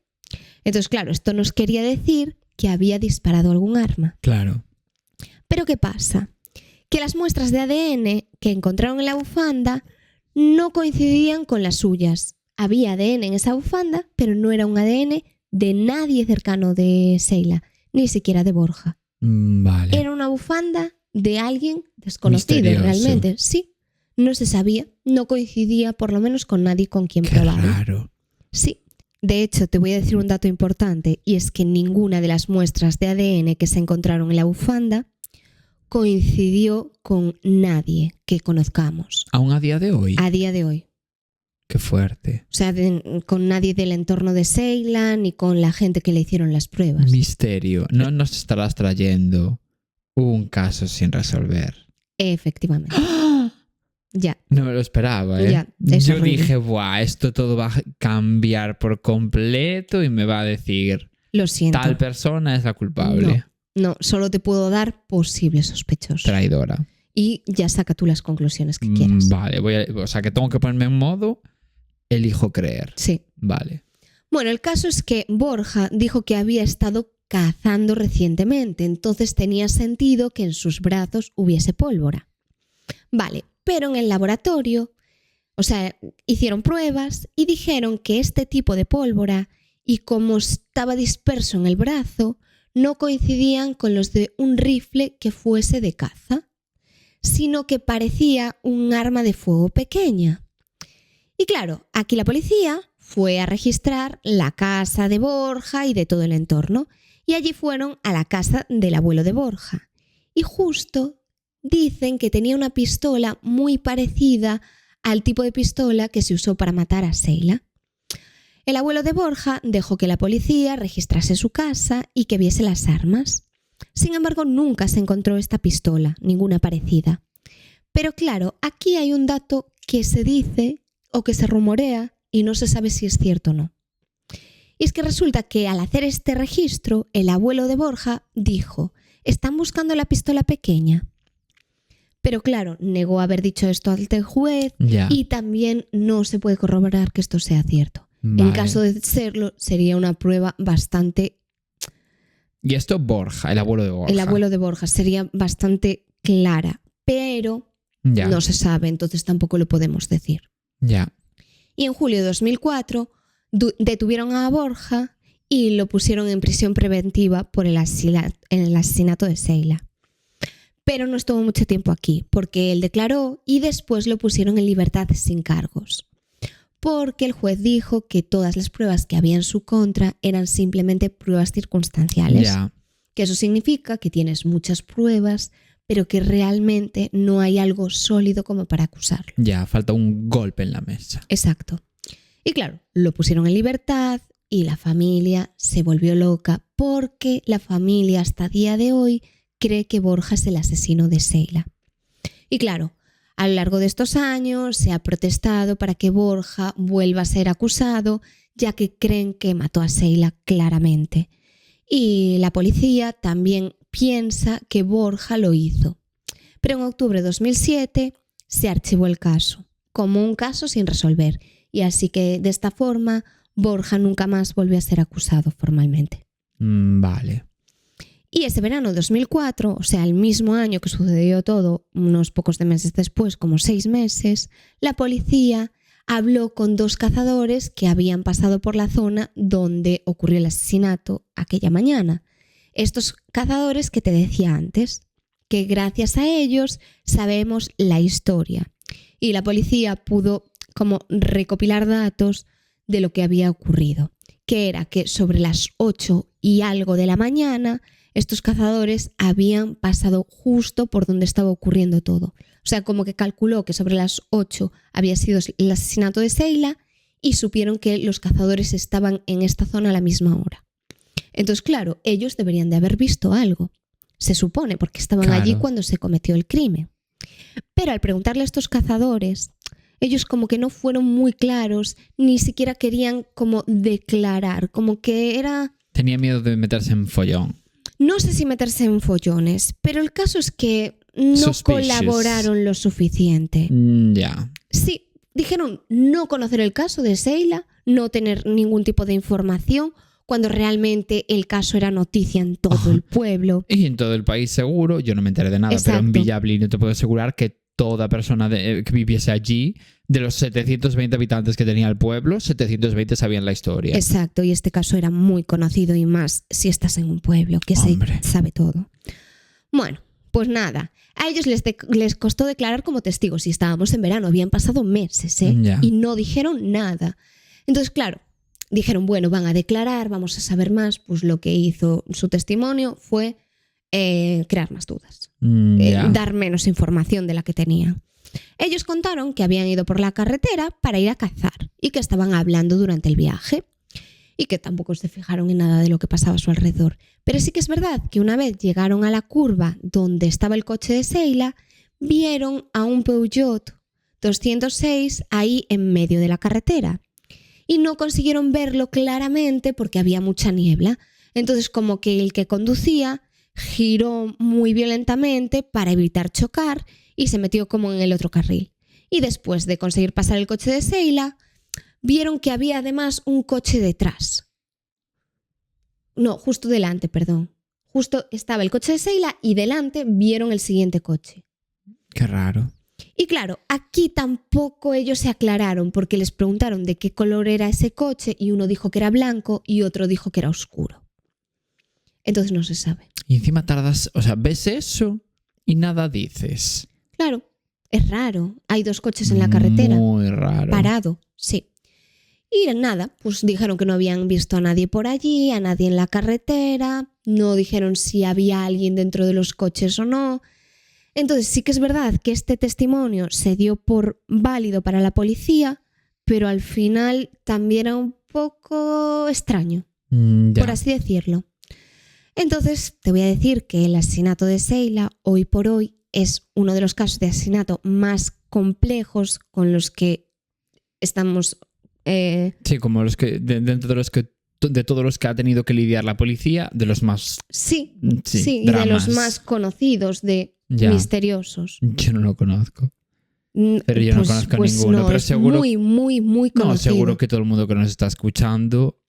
Entonces, claro, esto nos quería decir que había disparado algún arma. Claro. Pero ¿qué pasa? Que las muestras de ADN que encontraron en la bufanda no coincidían con las suyas. Había ADN en esa bufanda, pero no era un ADN de nadie cercano de Sheila, ni siquiera de Borja. Vale. Era una bufanda de alguien desconocido. Misterioso. Realmente. Sí, no se sabía, no coincidía por lo menos con nadie con quien Qué probarlo. raro. Sí. De hecho, te voy a decir un dato importante, y es que ninguna de las muestras de ADN que se encontraron en la bufanda coincidió con nadie que conozcamos Aún a día de hoy. a día de hoy. Qué fuerte. O sea, con nadie del entorno de Sheila ni con la gente que le hicieron las pruebas. Misterio. No nos estarás trayendo un caso sin resolver. Efectivamente. Ya. No me lo esperaba, ¿eh? Ya, es Yo horrible. dije, buah, esto todo va a cambiar por completo y me va a decir, Lo siento. tal persona es la culpable. No, solo te puedo dar posibles sospechosos. Traidora. Y ya saca tú las conclusiones que quieras. Vale, o sea que tengo que ponerme en modo elijo creer. Sí. Vale. Bueno, el caso es que Borja dijo que había estado cazando recientemente, entonces tenía sentido que en sus brazos hubiese pólvora. Vale, pero en el laboratorio, o sea, hicieron pruebas y dijeron que este tipo de pólvora, y como estaba disperso en el brazo, no coincidían con los de un rifle que fuese de caza, sino que parecía un arma de fuego pequeña. Y claro, aquí la policía fue a registrar la casa de Borja y de todo el entorno, y allí fueron a la casa del abuelo de Borja. Y justo dicen que tenía una pistola muy parecida al tipo de pistola que se usó para matar a Sheila. El abuelo de Borja dejó que la policía registrase su casa y que viese las armas. Sin embargo, nunca se encontró esta pistola, ninguna parecida. Pero claro, aquí hay un dato que se dice o que se rumorea y no se sabe si es cierto o no. Y es que resulta que al hacer este registro, el abuelo de Borja dijo: «Están buscando la pistola pequeña». Pero claro, negó haber dicho esto ante el juez Ya. y también no se puede corroborar que esto sea cierto. Vale. En caso de serlo, sería una prueba bastante... Y esto Borja, el abuelo de Borja. El abuelo de Borja sería bastante clara, pero Ya. no se sabe, entonces tampoco lo podemos decir. Ya. Y en julio de 2004 detuvieron a Borja y lo pusieron en prisión preventiva por el asesinato de Sheila. Pero no estuvo mucho tiempo aquí, porque él declaró y después lo pusieron en libertad sin cargos. Porque el juez dijo que todas las pruebas que había en su contra eran simplemente pruebas circunstanciales. Ya. Que eso significa que tienes muchas pruebas, pero que realmente no hay algo sólido como para acusarlo. Ya, falta un golpe en la mesa. Exacto. Y claro, lo pusieron en libertad y la familia se volvió loca porque la familia hasta día de hoy cree que Borja es el asesino de Sheila. Y claro, a lo largo de estos años se ha protestado para que Borja vuelva a ser acusado, ya que creen que mató a Sheila claramente. Y la policía también piensa que Borja lo hizo. Pero en octubre de 2007 se archivó el caso, como un caso sin resolver. Y así que de esta forma Borja nunca más volvió a ser acusado formalmente. Vale. Y ese verano de 2004, o sea, el mismo año que sucedió todo, unos pocos de meses después, como 6 meses, la policía habló con 2 cazadores que habían pasado por la zona donde ocurrió el asesinato aquella mañana. Estos cazadores que te decía antes, que gracias a ellos sabemos la historia. Y la policía pudo como recopilar datos de lo que había ocurrido, que era que sobre las 8 y algo de la mañana estos cazadores habían pasado justo por donde estaba ocurriendo todo. O sea, como que calculó que sobre las 8 había sido el asesinato de Sheila y supieron que los cazadores estaban en esta zona a la misma hora. Entonces, claro, ellos deberían de haber visto algo. Se supone, porque estaban allí cuando se cometió el crimen. Pero al preguntarle a estos cazadores, ellos como que no fueron muy claros, ni siquiera querían como declarar, como que era... Tenía miedo de meterse en follón. No sé si meterse en follones, pero el caso es que no colaboraron lo suficiente. Ya. Sí, dijeron no conocer el caso de Sheila, no tener ningún tipo de información, cuando realmente el caso era noticia en todo el pueblo. Y en todo el país seguro, yo no me enteré de nada, Exacto. pero en Villablino te puedo asegurar que toda persona que viviese allí, de los 720 habitantes que tenía el pueblo, 720 sabían la historia. Exacto, y este caso era muy conocido y más si estás en un pueblo que se sabe todo. Bueno, pues nada, a ellos les costó declarar como testigos y estábamos en verano, habían pasado meses, y no dijeron nada. Entonces, claro, dijeron, bueno, van a declarar, vamos a saber más. Pues lo que hizo su testimonio fue crear más dudas, dar menos información de la que tenían. Ellos contaron que habían ido por la carretera para ir a cazar y que estaban hablando durante el viaje y que tampoco se fijaron en nada de lo que pasaba a su alrededor. Pero sí que es verdad que una vez llegaron a la curva donde estaba el coche de Sheila, vieron a un Peugeot 206 ahí en medio de la carretera. Y no consiguieron verlo claramente porque había mucha niebla. Entonces, como que el que conducía giró muy violentamente para evitar chocar y se metió como en el otro carril. Y después de conseguir pasar el coche de Sheila, vieron que había además un coche detrás. No, justo delante, perdón. Justo estaba el coche de Sheila y delante vieron el siguiente coche. Qué raro. Y claro, aquí tampoco ellos se aclararon porque les preguntaron de qué color era ese coche y uno dijo que era blanco y otro dijo que era oscuro. Entonces no se sabe. Y encima tardas, o sea, ves eso y nada dices. Claro, es raro. Hay dos coches en la carretera. Muy raro. Parado, sí. Y nada, pues dijeron que no habían visto a nadie por allí, a nadie en la carretera, no dijeron si había alguien dentro de los coches o no. Entonces sí que es verdad que este testimonio se dio por válido para la policía, pero al final también era un poco extraño, por así decirlo. Entonces te voy a decir que el asesinato de Sheila hoy por hoy es uno de los casos de asesinato más complejos con los que estamos... Sí, como los que dentro de todos los que ha tenido que lidiar la policía, de los más... Sí, y de los más conocidos, misteriosos. Yo no lo conozco. Pero yo no conozco ninguno. No, pero es seguro, muy conocido. No, seguro que todo el mundo que nos está escuchando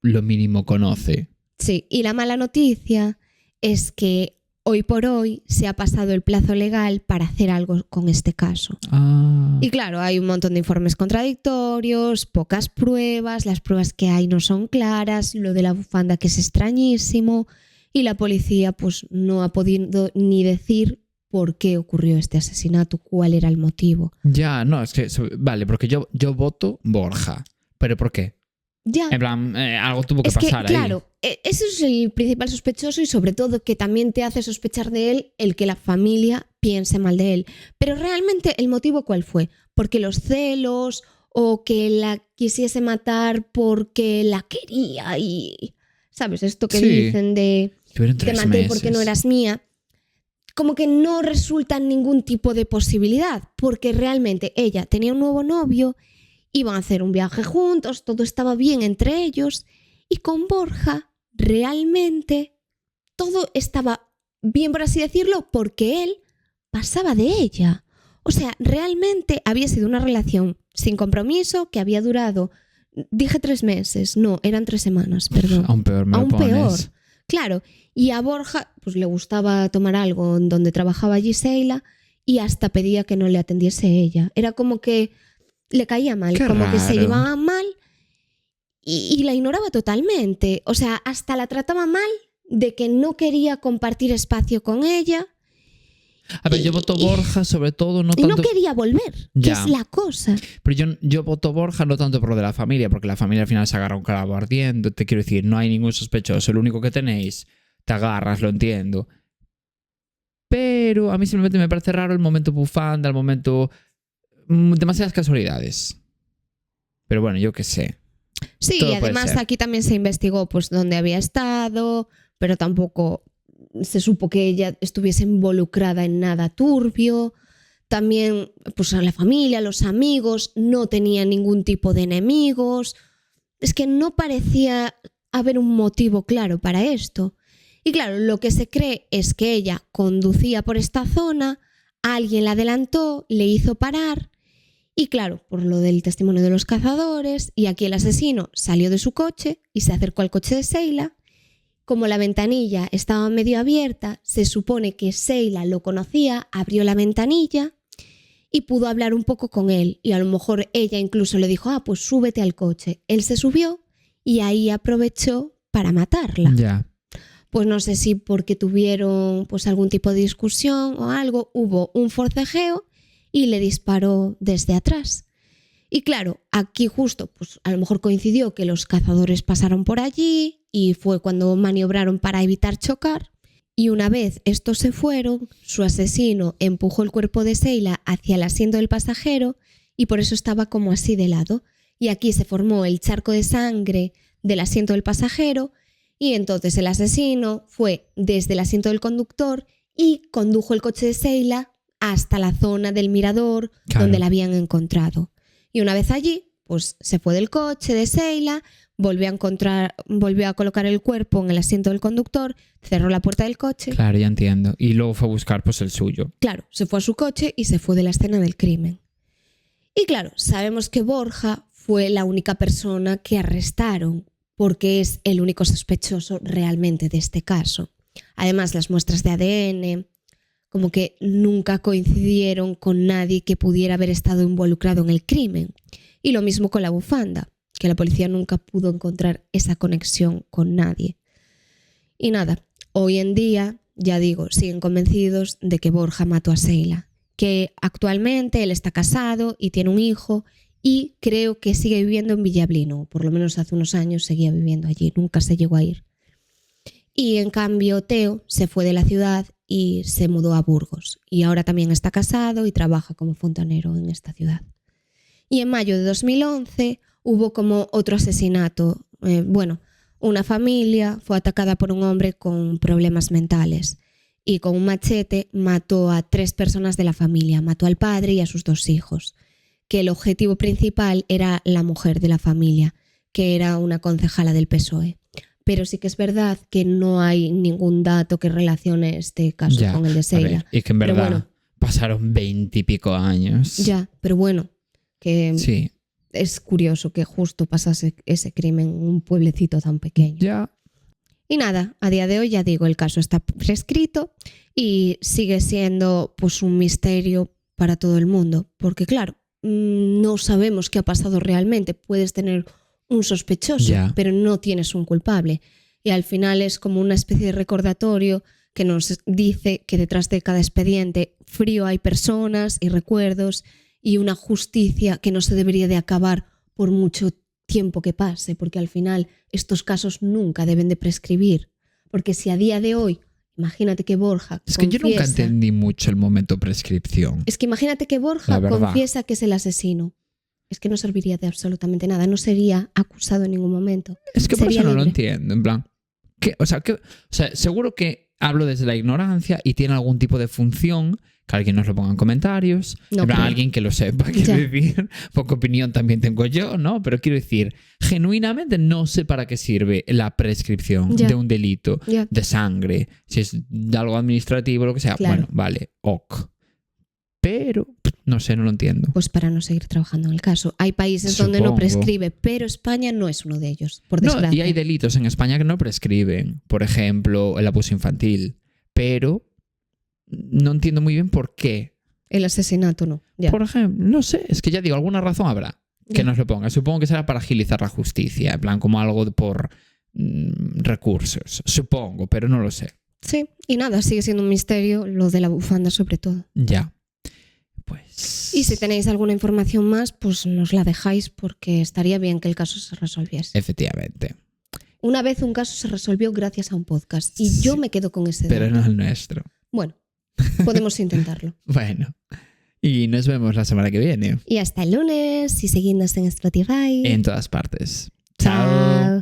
lo mínimo conoce. Sí, y la mala noticia es que hoy por hoy se ha pasado el plazo legal para hacer algo con este caso. Y claro, hay un montón de informes contradictorios, pocas pruebas, las pruebas que hay no son claras, lo de la bufanda que es extrañísimo y la policía pues no ha podido ni decir por qué ocurrió este asesinato, cuál era el motivo. Ya, no, es que, vale, porque yo voto Borja, pero ¿por qué? Ya. En plan, algo tuvo que pasar ahí. Claro, ese es el principal sospechoso y sobre todo que también te hace sospechar de él el que la familia piense mal de él. Pero realmente el motivo ¿cuál fue? ¿Porque los celos o que la quisiese matar porque la quería y... ¿Sabes? Esto que dicen de te maté porque no eras mía. Como que no resulta ningún tipo de posibilidad porque realmente ella tenía un nuevo novio, iban a hacer un viaje juntos, todo estaba bien entre ellos y con Borja realmente todo estaba bien, por así decirlo, porque él pasaba de ella. O sea, realmente había sido una relación sin compromiso que había durado, dije 3 meses, no, eran 3 semanas, perdón. Aún peor me lo pones. Peor, claro. Y a Borja pues le gustaba tomar algo en donde trabajaba allí Sheila y hasta pedía que no le atendiese ella. Era como que le caía mal, Qué como raro. que se llevaban mal y la ignoraba totalmente. O sea, hasta la trataba mal de que no quería compartir espacio con ella. A ver, yo voto Borja sobre todo, no tanto... Y no quería volver, que es la cosa. Pero yo voto Borja no tanto por lo de la familia, porque la familia al final se agarra un clavo ardiendo. Te quiero decir, no hay ningún sospechoso. Lo único que tenéis, te agarras, lo entiendo. Pero Pero a mí simplemente me parece raro el momento bufanda, el momento... demasiadas casualidades. Pero bueno, yo qué sé. Sí, Todo y además puede ser. aquí también se investigó pues dónde había estado, pero tampoco se supo que ella estuviese involucrada en nada turbio. También pues a la familia, los amigos, no tenía ningún tipo de enemigos. Es que no parecía haber un motivo claro para esto. Y claro, lo que se cree es que ella conducía por esta zona, alguien la adelantó, le hizo parar. Y claro, por lo del testimonio de los cazadores, y aquí el asesino salió de su coche y se acercó al coche de Sheila. Como la ventanilla estaba medio abierta, se supone que Sheila lo conocía, abrió la ventanilla y pudo hablar un poco con él. Y a lo mejor ella incluso le dijo, pues súbete al coche. Él se subió y ahí aprovechó para matarla. Ya. Pues no sé si porque tuvieron pues algún tipo de discusión o algo, hubo un forcejeo y le disparó desde atrás. Y claro, aquí justo, pues a lo mejor coincidió que los cazadores pasaron por allí y fue cuando maniobraron para evitar chocar. Y una vez estos se fueron, su asesino empujó el cuerpo de Sheila hacia el asiento del pasajero y por eso estaba como así de lado. Y aquí se formó el charco de sangre del asiento del pasajero y entonces el asesino fue desde el asiento del conductor y condujo el coche de Sheila hasta la zona del mirador donde la habían encontrado. Y una vez allí, pues se fue del coche de Sheila, volvió a colocar el cuerpo en el asiento del conductor, cerró la puerta del coche. Claro, ya entiendo. Y luego fue a buscar pues el suyo. Claro, se fue a su coche y se fue de la escena del crimen. Y claro, sabemos que Borja fue la única persona que arrestaron porque es el único sospechoso realmente de este caso. Además, las muestras de ADN como que nunca coincidieron con nadie que pudiera haber estado involucrado en el crimen. Y lo mismo con la bufanda, que la policía nunca pudo encontrar esa conexión con nadie. Y nada, hoy en día, ya digo, siguen convencidos de que Borja mató a Sheila, que actualmente él está casado y tiene un hijo y creo que sigue viviendo en Villablino, por lo menos hace unos años seguía viviendo allí, nunca se llegó a ir. Y en cambio Teo se fue de la ciudad y se mudó a Burgos y ahora también está casado y trabaja como fontanero en esta ciudad. Y en mayo de 2011 hubo como otro asesinato. Una familia fue atacada por un hombre con problemas mentales y con un machete mató a 3 personas de la familia, mató al padre y a sus 2 hijos, que el objetivo principal era la mujer de la familia, que era una concejala del PSOE. Pero sí que es verdad que no hay ningún dato que relacione este caso con el de Sheila. Y que en verdad pasaron 20 y pico años. Ya, pero bueno, que sí. Es curioso que justo pasase ese crimen en un pueblecito tan pequeño. Ya. Y nada, a día de hoy ya digo, el caso está prescrito y sigue siendo pues un misterio para todo el mundo. Porque claro, no sabemos qué ha pasado realmente. Puedes tener un sospechoso, pero no tienes un culpable. Y al final es como una especie de recordatorio que nos dice que detrás de cada expediente frío hay personas y recuerdos y una justicia que no se debería de acabar por mucho tiempo que pase, porque al final estos casos nunca deben de prescribir. Porque si a día de hoy, imagínate que Borja Es que yo nunca entendí mucho el momento prescripción. Es que imagínate que Borja confiesa que es el asesino. Es que no serviría de absolutamente nada. No sería acusado en ningún momento. Es que por eso no lo entiendo. En plan, seguro que hablo desde la ignorancia y tiene algún tipo de función, que alguien nos lo ponga en comentarios. No, en plan, alguien que lo sepa, quiero decir. Poca opinión también tengo yo, ¿no? Pero quiero decir, genuinamente no sé para qué sirve la prescripción de un delito de sangre. Si es de algo administrativo o lo que sea. Claro. Bueno, vale, ok. Pero, no sé, no lo entiendo. Pues para no seguir trabajando en el caso. Hay países donde no prescribe, pero España no es uno de ellos, por desgracia. No, y hay delitos en España que no prescriben. Por ejemplo, el abuso infantil. Pero no entiendo muy bien por qué. El asesinato no. Ya. Por ejemplo, no sé, es que ya digo, alguna razón habrá que nos lo ponga. Supongo que será para agilizar la justicia, en plan como algo por recursos. Supongo, pero no lo sé. Sí, y nada, sigue siendo un misterio lo de la bufanda sobre todo. Ya. Pues... Y si tenéis alguna información más, pues nos la dejáis porque estaría bien que el caso se resolviese. Efectivamente. Una vez un caso se resolvió gracias a un podcast y yo me quedo con ese pero dato. no el nuestro. Bueno, Podemos intentarlo. Bueno, y nos vemos la semana que viene. Y hasta el lunes y seguidnos en Spotify. En todas partes. Chao. Chao.